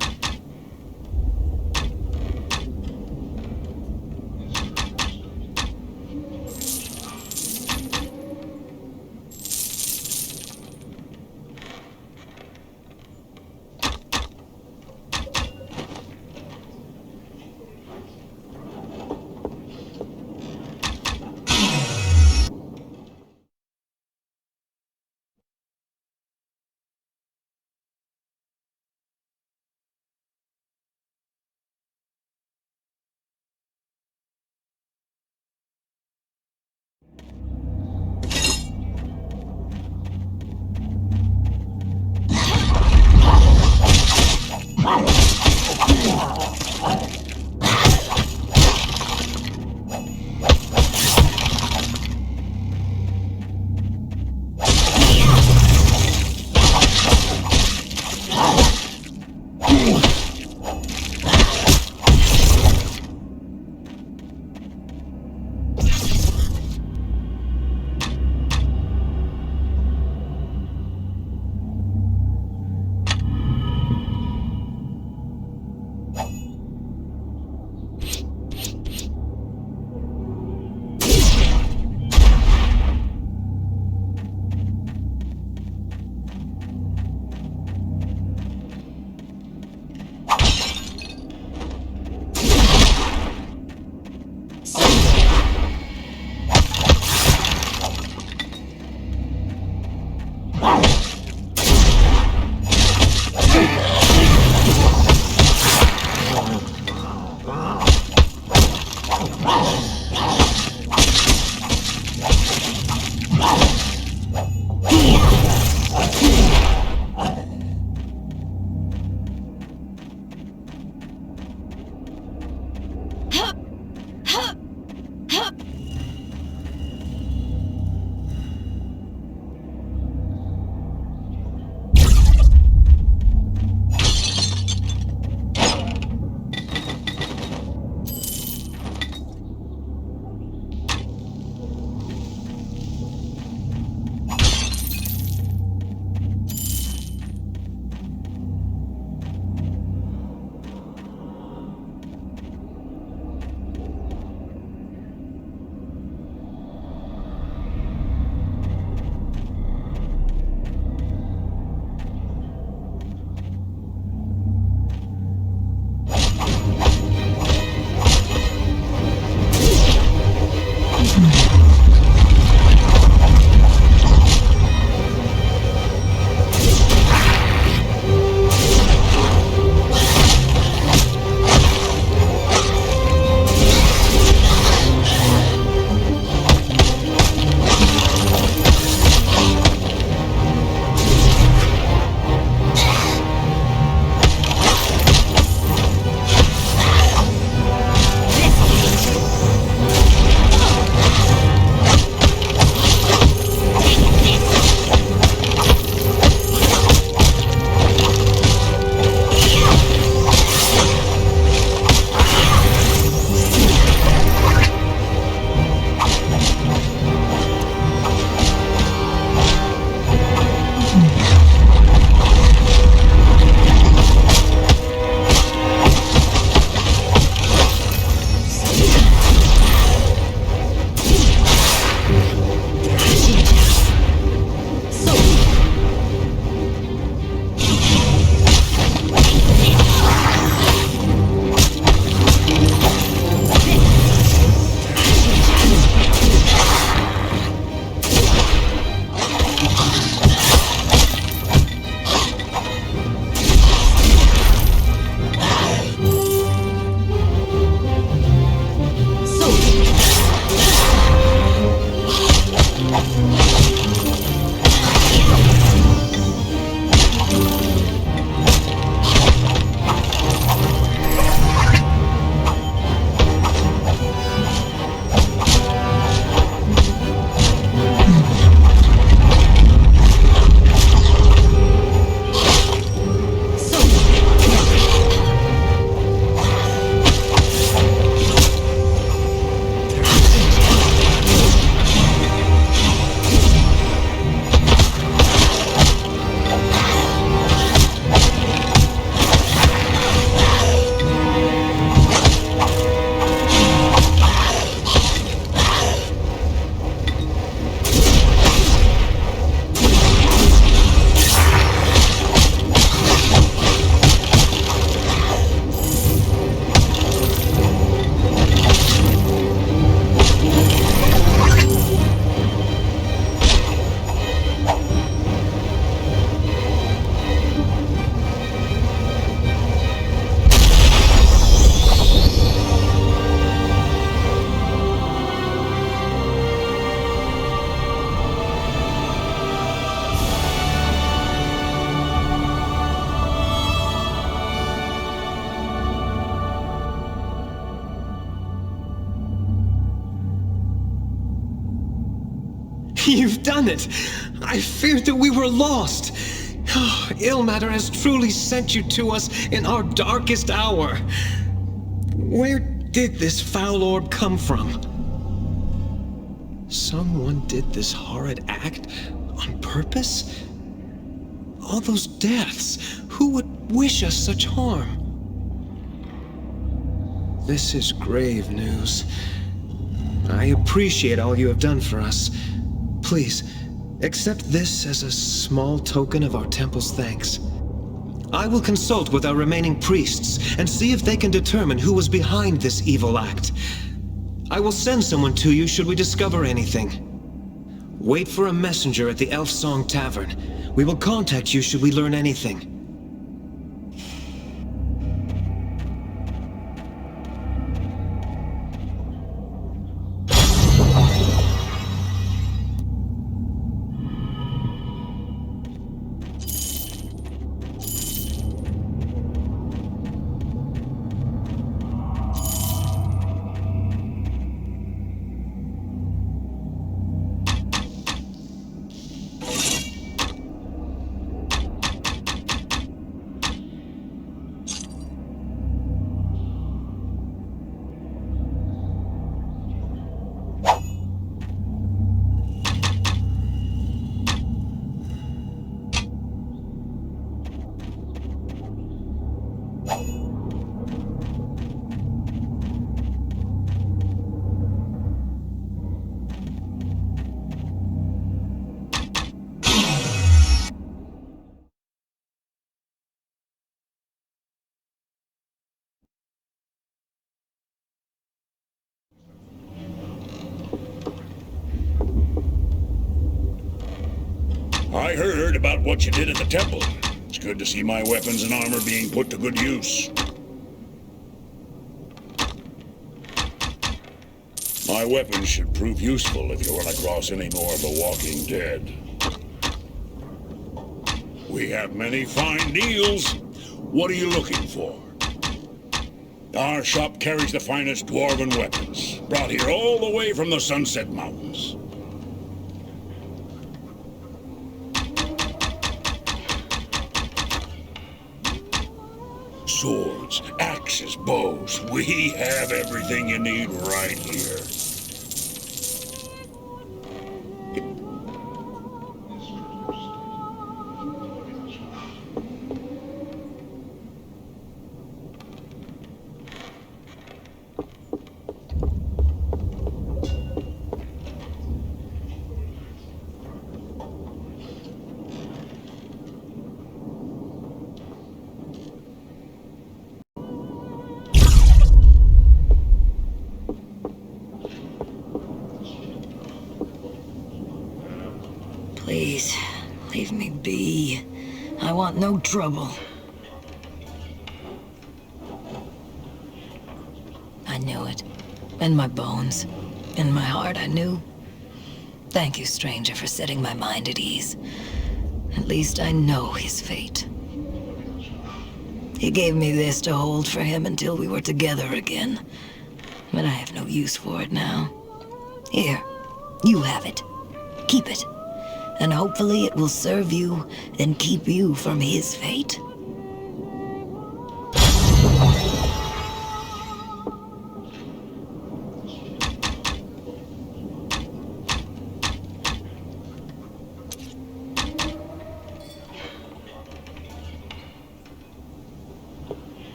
[SPEAKER 11] You've done it! I feared that we were lost! Ilmater has truly sent you to us in our darkest hour. Where did this foul orb come from? Someone did this horrid act on purpose? All those deaths, who would wish us such harm? This is grave news. I appreciate all you have done for us. Please, accept this as a small token of our temple's thanks. I will consult with our remaining priests and see if they can determine who was behind this evil act. I will send someone to you should we discover anything. Wait for a messenger at the Elf Song Tavern. We will contact you should we learn anything.
[SPEAKER 4] I heard about what you did at the temple. It's good to see my weapons and armor being put to good use. My weapons should prove useful if you run across any more of the walking dead. We have many fine deals. What are you looking for? Our shop carries the finest dwarven weapons, brought here all the way from the Sunset Mountains. Swords, axes, bows. We have everything you need right here.
[SPEAKER 7] Please, leave me be. I want no trouble. I knew it. In my bones. In my heart, I knew. Thank you, stranger, for setting my mind at ease. At least I know his fate. He gave me this to hold for him until we were together again. But I have no use for it now. Here, you have it. Keep it. And hopefully it will serve you and keep you from his fate.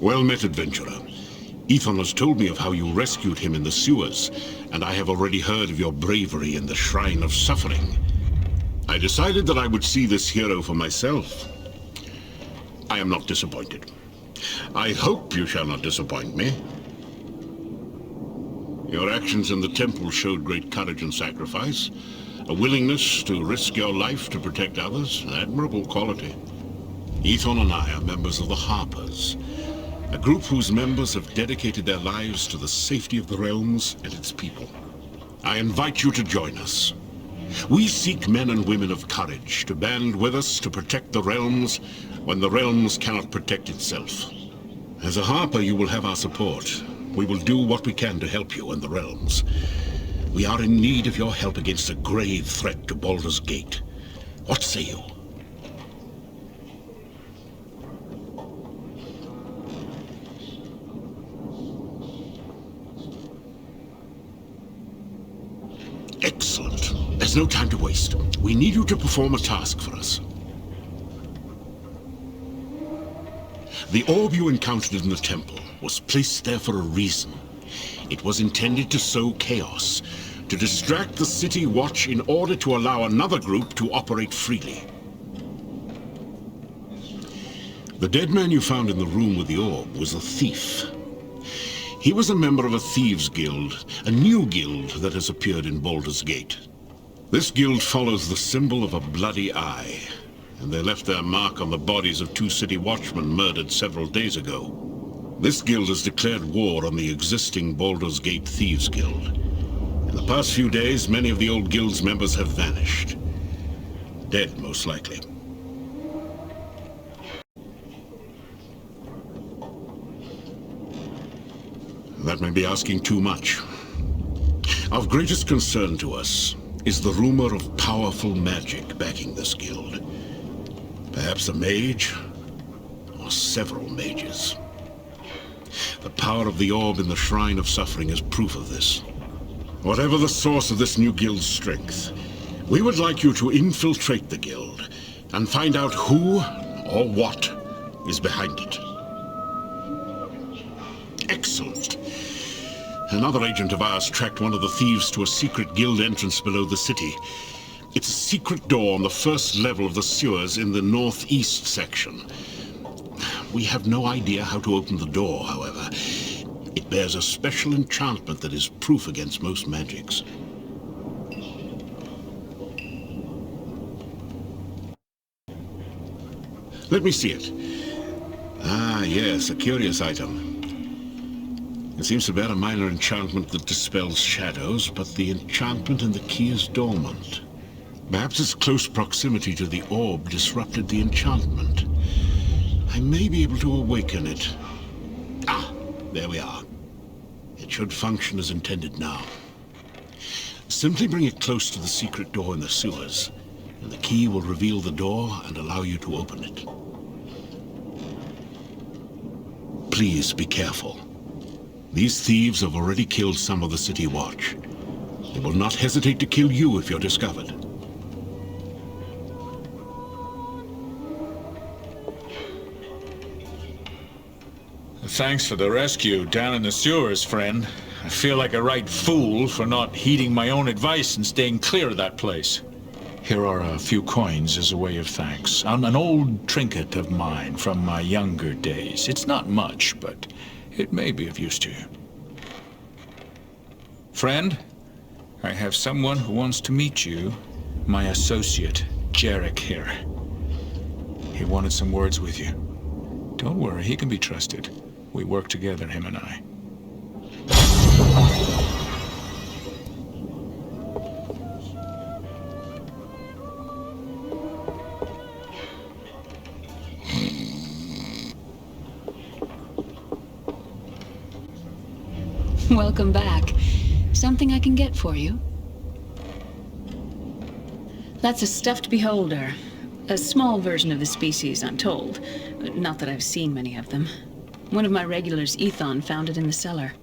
[SPEAKER 12] Well met, adventurer. Ethan has told me of how you rescued him in the sewers, and I have already heard of your bravery in the Shrine of Suffering. I decided that I would see this hero for myself. I am not disappointed. I hope you shall not disappoint me. Your actions in the temple showed great courage and sacrifice, a willingness to risk your life to protect others, an admirable quality. Ethan and I are members of the Harpers, a group whose members have dedicated their lives to the safety of the realms and its people. I invite you to join us. We seek men and women of courage to band with us to protect the realms when the realms cannot protect itself. As a Harper, you will have our support. We will do what we can to help you and the realms. We are in need of your help against a grave threat to Baldur's Gate. What say you? Excellent. There's no time to waste. We need you to perform a task for us. The orb you encountered in the temple was placed there for a reason. It was intended to sow chaos, to distract the City Watch in order to allow another group to operate freely. The dead man you found in the room with the orb was a thief. He was a member of a thieves' guild, a new guild that has appeared in Baldur's Gate. This guild follows the symbol of a bloody eye, and they left their mark on the bodies of 2 city watchmen murdered several days ago. This guild has declared war on the existing Baldur's Gate Thieves Guild. In the past few days, many of the old guild's members have vanished. Dead, most likely. That may be asking too much. Of greatest concern to us is the rumor of powerful magic backing this guild. Perhaps a mage, or several mages. The power of the orb in the Shrine of Suffering is proof of this. Whatever the source of this new guild's strength, we would like you to infiltrate the guild and find out who or what is behind it. Excellent. Another agent of ours tracked one of the thieves to a secret guild entrance below the city. It's a secret door on the first level of the sewers in the northeast section. We have no idea how to open the door, however. It bears a special enchantment that is proof against most magics. Let me see it. Ah, yes, a curious item. It seems to bear a minor enchantment that dispels shadows, but the enchantment in the key is dormant. Perhaps its close proximity to the orb disrupted the enchantment. I may be able to awaken it. Ah, there we are. It should function as intended now. Simply bring it close to the secret door in the sewers, and the key will reveal the door and allow you to open it. Please be careful. These thieves have already killed some of the City Watch. They will not hesitate to kill you if you're discovered.
[SPEAKER 3] Thanks for the rescue down in the sewers, friend. I feel like a right fool for not heeding my own advice and staying clear of that place. Here are a few coins as a way of thanks. An old trinket of mine from my younger days. It's not much, but it may be of use to you. Friend, I have someone who wants to meet you. My associate, Jarek here. He wanted some words with you. Don't worry, he can be trusted. We work together, him and I.
[SPEAKER 6] Welcome back. Something I can get for you? That's a stuffed beholder. A small version of the species, I'm told. Not that I've seen many of them. One of my regulars, Ethon, found it in the cellar.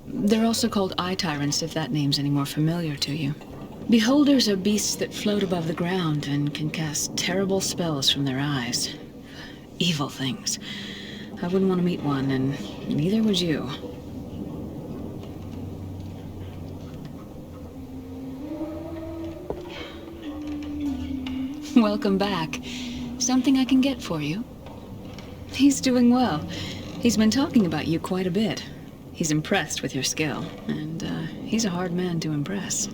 [SPEAKER 6] They're also called eye tyrants, if that name's any more familiar to you. Beholders are beasts that float above the ground and can cast terrible spells from their eyes. Evil things. I wouldn't want to meet one, and neither would you. Welcome back. Something I can get for you? He's doing well. He's been talking about you quite a bit. He's impressed with your skill, and he's a hard man to impress.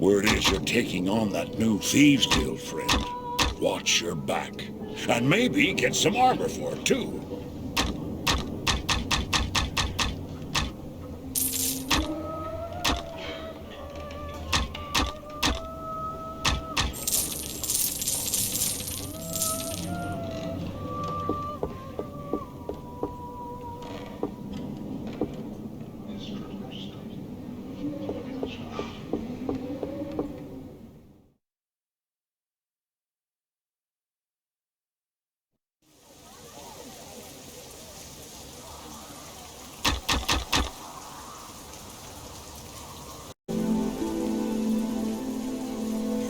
[SPEAKER 4] Word is you're taking on that new Thieves Guild, friend. Watch your back. And maybe get some armor for it, too.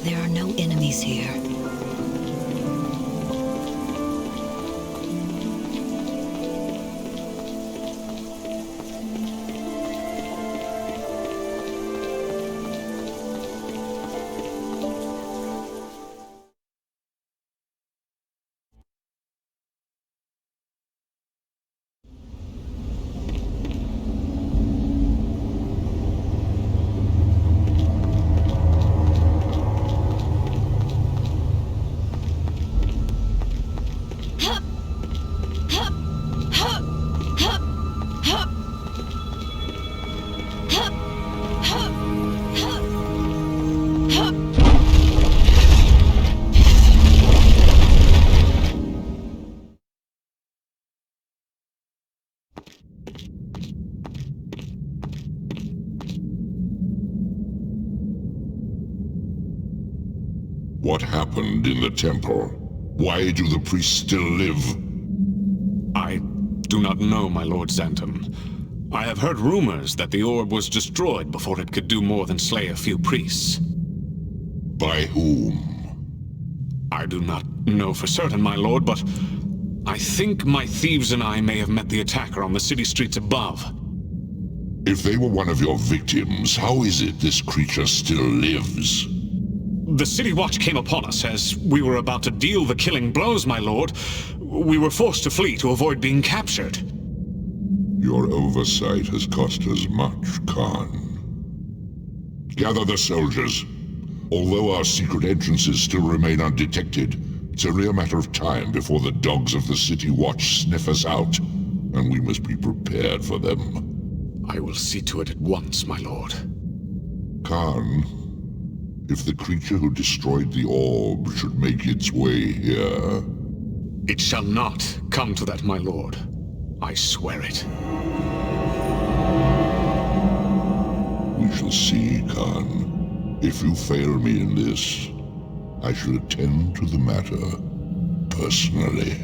[SPEAKER 7] There are no enemies here.
[SPEAKER 9] What happened in the temple? Why do the priests still live?
[SPEAKER 13] I do not know, my Lord Xantum. I have heard rumors that the orb was destroyed before it could do more than slay a few priests.
[SPEAKER 9] By whom?
[SPEAKER 13] I do not know for certain, my lord, but I think my thieves and I may have met the attacker on the city streets above.
[SPEAKER 9] If they were one of your victims, how is it this creature still lives?
[SPEAKER 13] The City Watch came upon us as we were about to deal the killing blows, my lord. We were forced to flee to avoid being captured.
[SPEAKER 9] Your oversight has cost us much, Khan. Gather the soldiers. Although our secret entrances still remain undetected, it's only a matter of time before the dogs of the City Watch sniff us out, and we must be prepared for them.
[SPEAKER 13] I will see to it at once, my lord.
[SPEAKER 9] Khan, if the creature who destroyed the orb should make its way here...
[SPEAKER 13] It shall not come to that, my lord. I swear it.
[SPEAKER 9] We shall see, Khan. If you fail me in this, I shall attend to the matter personally.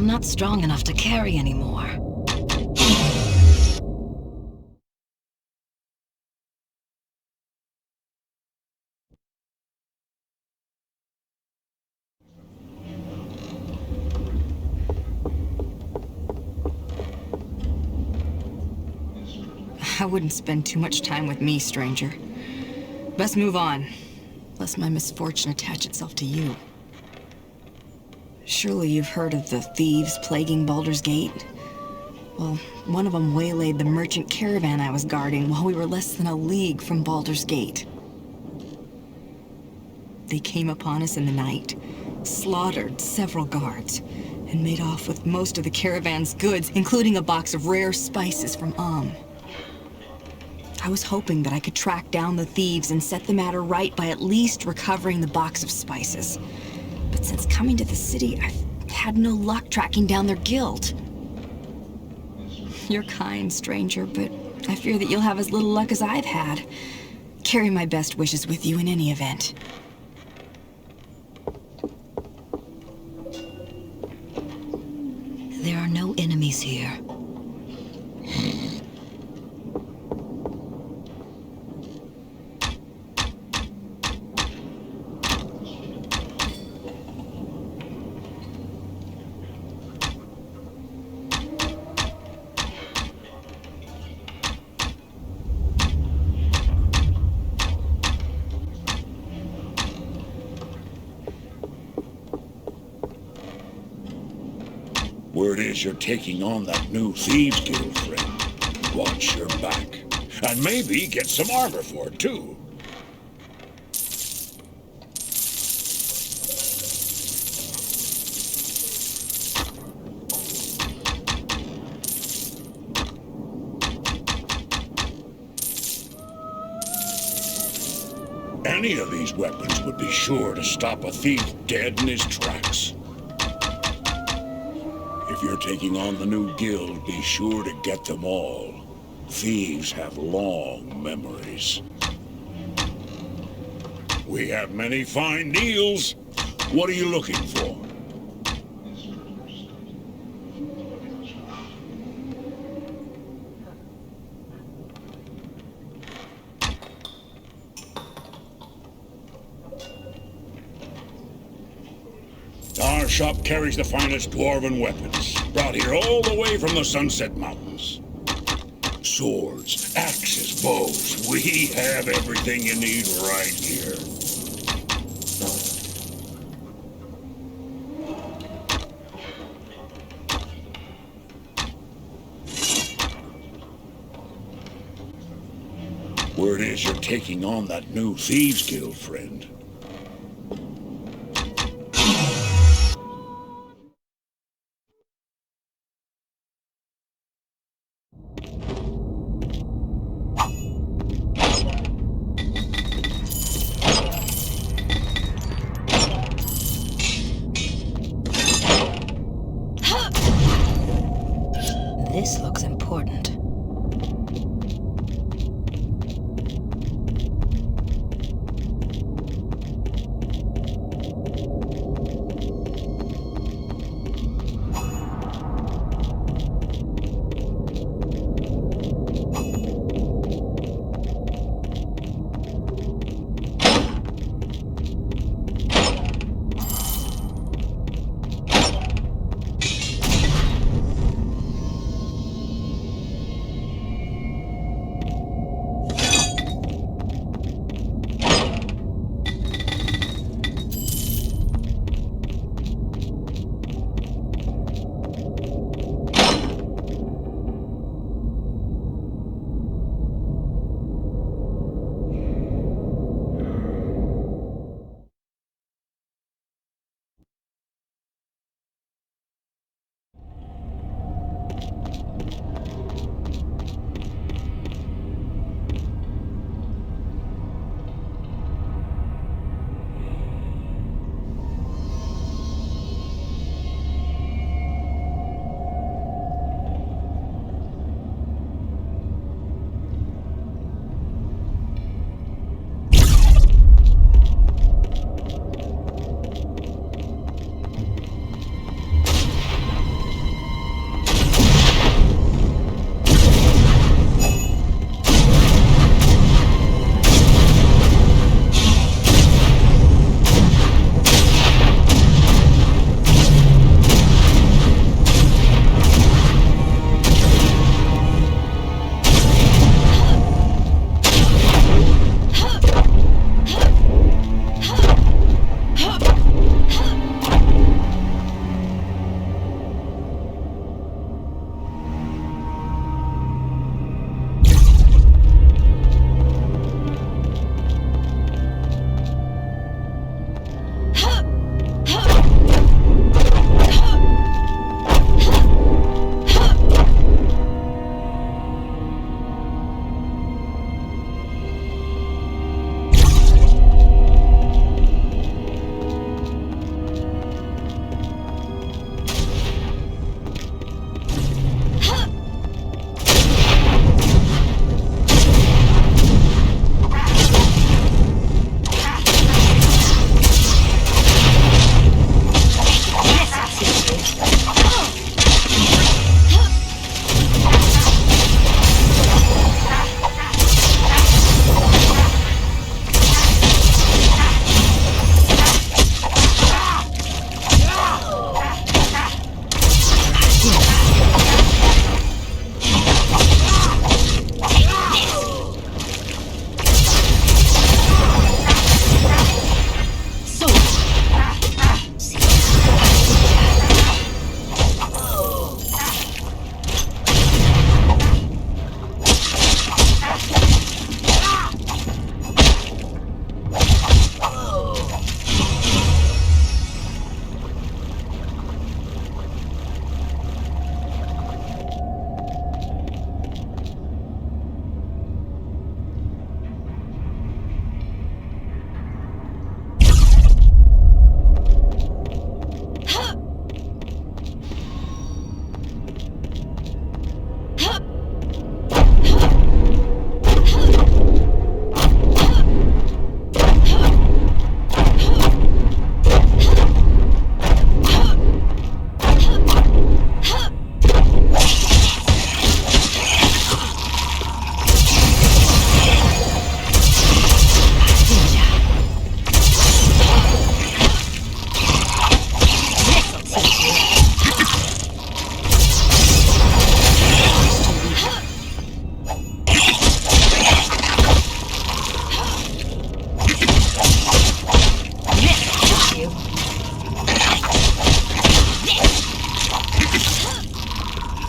[SPEAKER 7] I'm not strong enough to carry anymore.
[SPEAKER 14] I wouldn't spend too much time with me, stranger. Best move on, lest my misfortune attach itself to you. Surely you've heard of the thieves plaguing Baldur's Gate? Well, one of them waylaid the merchant caravan I was guarding while we were less than a league from Baldur's Gate. They came upon us in the night, slaughtered several guards, and made off with most of the caravan's goods, including a box of rare spices from I was hoping that I could track down the thieves and set the matter right by at least recovering the box of spices. But since coming to the city, I've had no luck tracking down their guild. You're kind, stranger, but I fear that you'll have as little luck as I've had. Carry my best wishes with you in any event.
[SPEAKER 7] There are no enemies here.
[SPEAKER 4] Word is you're taking on that new Thieves Guild, friend. Watch your back. And maybe get some armor for it, too. Any of these weapons would be sure to stop a thief dead in his tracks. If you're taking on the new guild, be sure to get them all. Thieves have long memories. We have many fine deals. What are you looking for? Our shop carries the finest dwarven weapons, brought here all the way from the Sunset Mountains. Swords, axes, bows, we have everything you need right here. Word is you're taking on that new Thieves Guild, friend.
[SPEAKER 7] This looks important.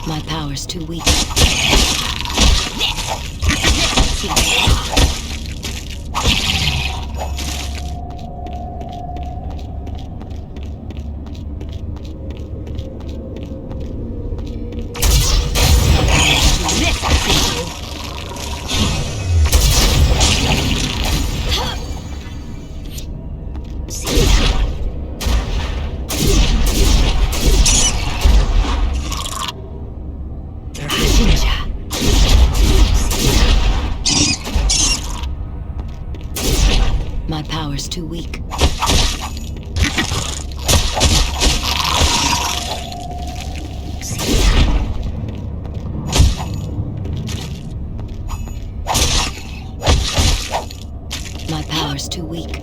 [SPEAKER 7] My power's too weak. My power's too weak. My power's too weak.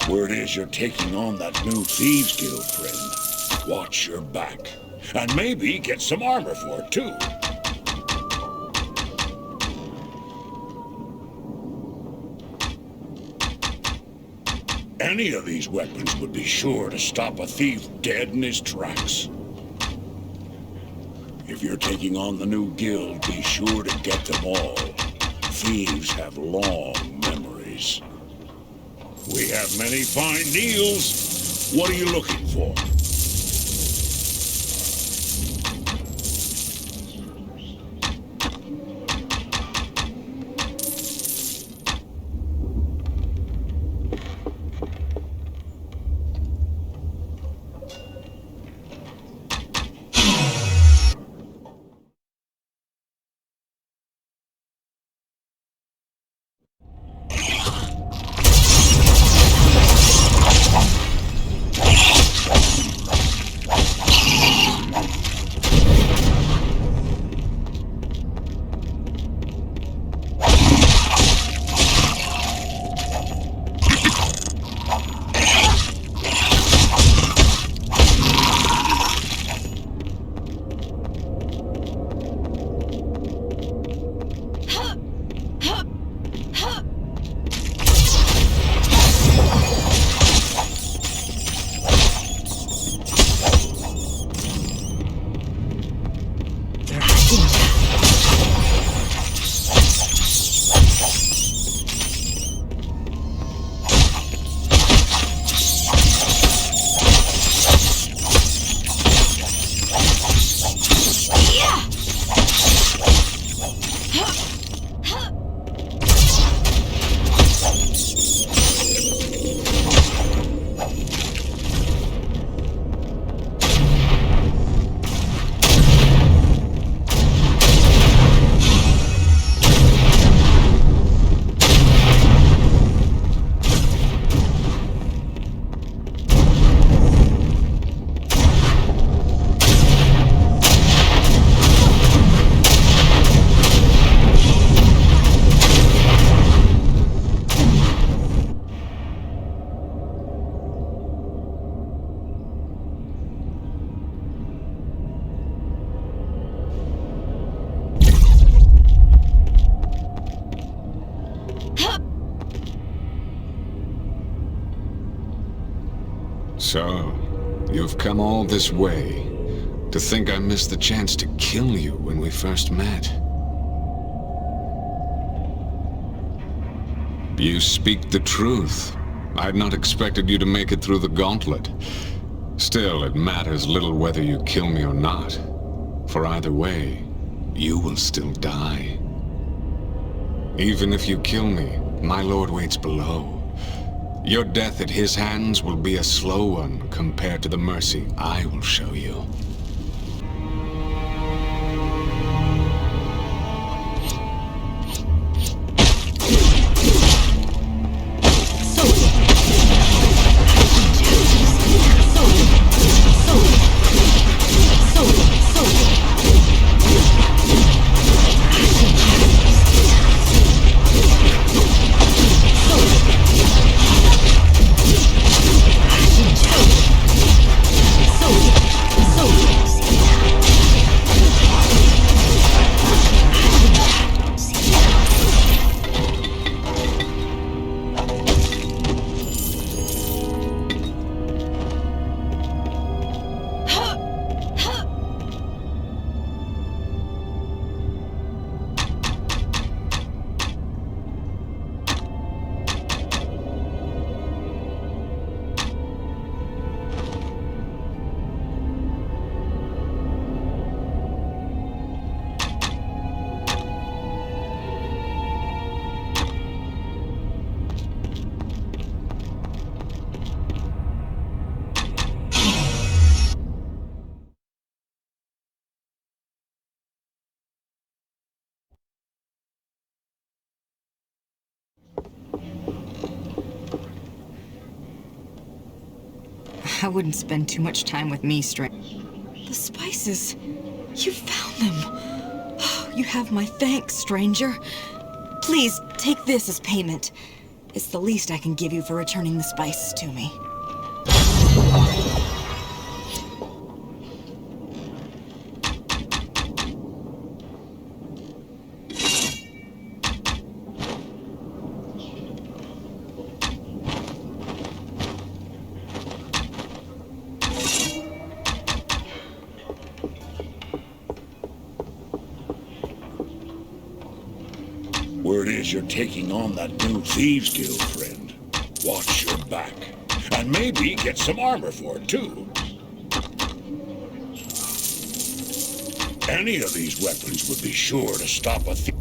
[SPEAKER 4] Word is you're taking on that new Thieves Guild, friend. Watch your back. And maybe get some armor for it, too. Any of these weapons would be sure to stop a thief dead in his tracks. If you're taking on the new guild, be sure to get them all. Thieves have long memories. We have many fine deals. What are you looking for?
[SPEAKER 13] So, you've come all this way to think I missed the chance to kill you when we first met. You speak the truth. I'd not expected you to make it through the gauntlet. Still, it matters little whether you kill me or not. For either way, you will still die. Even if you kill me, my lord waits below. Your death at his hands will be a slow one compared to the mercy I will show you.
[SPEAKER 14] I wouldn't spend too much time with me, The spices. You found them. You have my thanks, stranger. Please, take this as payment. It's the least I can give you for returning the spices to me.
[SPEAKER 4] Word is you're taking on that new Thieves Guild, friend. Watch your back. And maybe get some armor for it, too. Any of these weapons would be sure to stop a thief.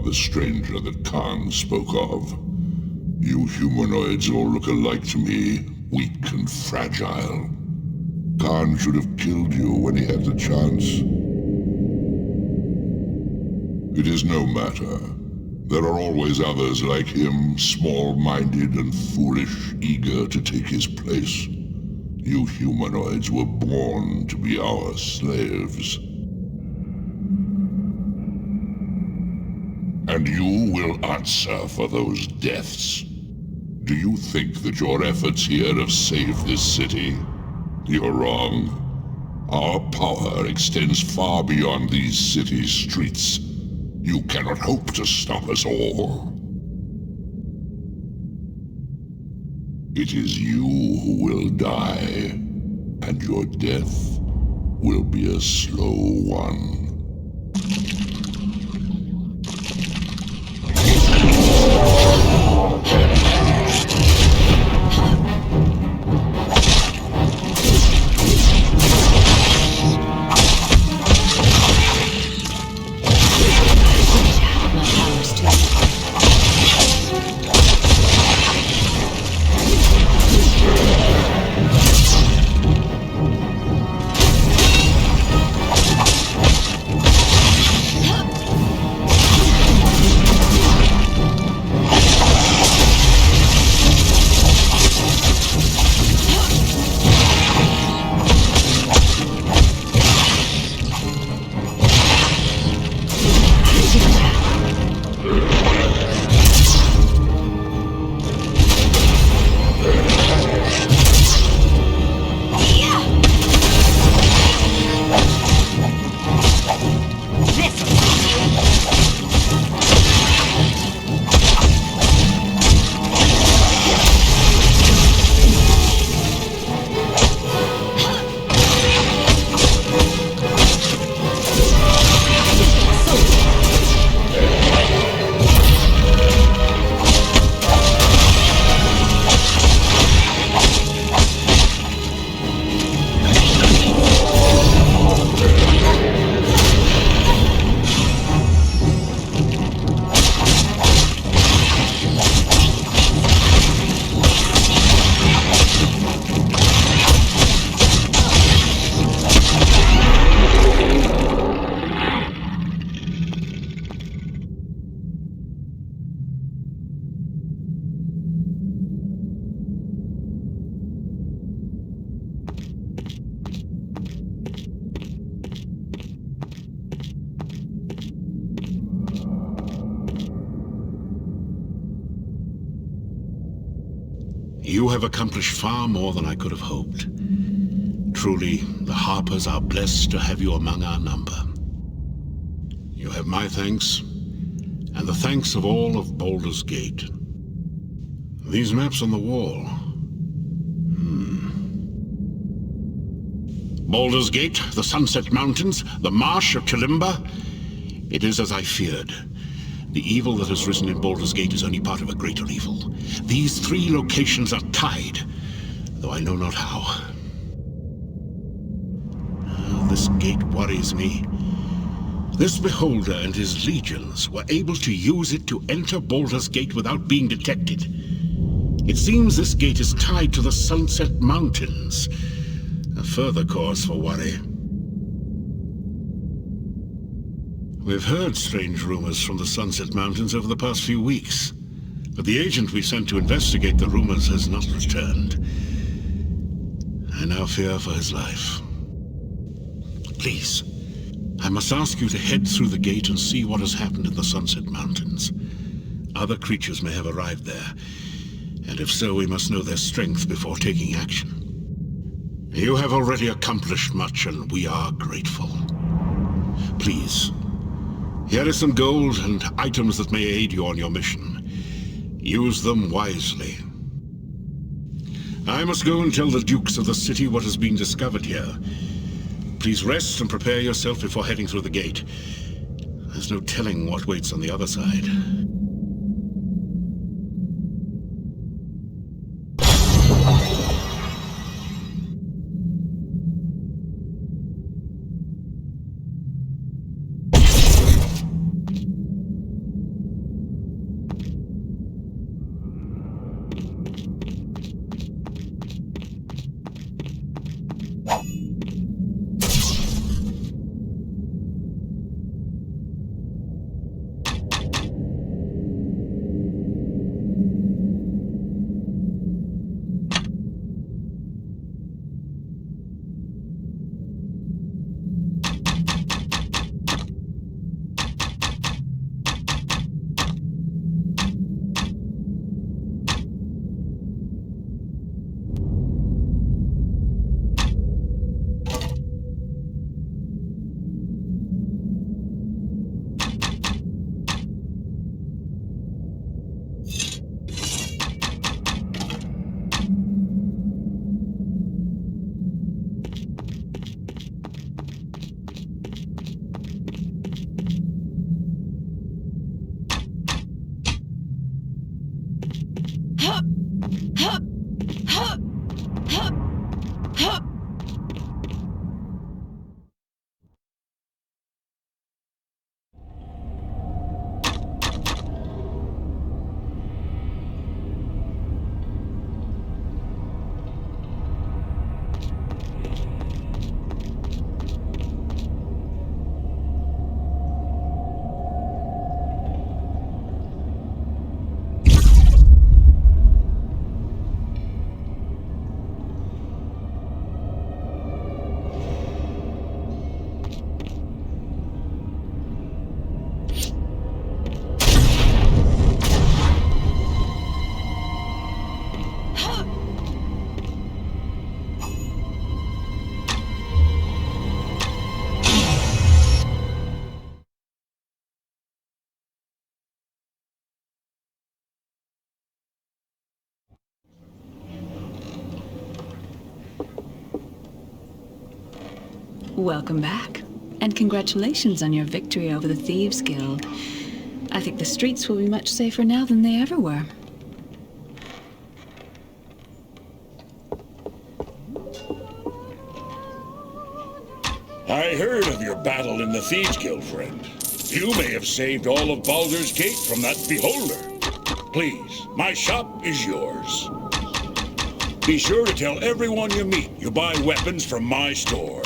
[SPEAKER 9] the stranger that Khan spoke of. You humanoids all look alike to me, weak and fragile. Khan should have killed you when he had the chance. It is no matter. There are always others like him, small-minded and foolish, eager to take his place. You humanoids were born to be our slaves. And you will answer for those deaths. Do you think that your efforts here have saved this city? You're wrong. Our power extends far beyond these city streets. You cannot hope to stop us all. It is you who will die, and your death will be a slow one.
[SPEAKER 12] You have accomplished far more than I could have hoped. Truly, the Harpers are blessed to have you among our number. You have my thanks, and the thanks of all of Baldur's Gate. These maps on the wall. Baldur's Gate, the Sunset Mountains, the Marsh of Kalimba. It is as I feared. The evil that has risen in Baldur's Gate is only part of a greater evil. These three locations are tied, though I know not how. This gate worries me. This beholder and his legions were able to use it to enter Baldur's Gate without being detected. It seems this gate is tied to the Sunset Mountains. A further cause for worry. We've heard strange rumors from the Sunset Mountains over the past few weeks, but the agent we sent to investigate the rumors has not returned. I now fear for his life. Please, I must ask you to head through the gate and see what has happened in the Sunset Mountains. Other creatures may have arrived there, and if so, we must know their strength before taking action. You have already accomplished much, and we are grateful. Please, here is some gold and items that may aid you on your mission. Use them wisely. I must go and tell the dukes of the city what has been discovered here. Please rest and prepare yourself before heading through the gate. There's no telling what waits on the other side.
[SPEAKER 6] Welcome back. And congratulations on your victory over the Thieves Guild. I think the streets will be much safer now than they ever were.
[SPEAKER 4] I heard of your battle in the Thieves Guild, friend. You may have saved all of Baldur's Gate from that beholder. Please, my shop is yours. Be sure to tell everyone you meet you buy weapons from my store.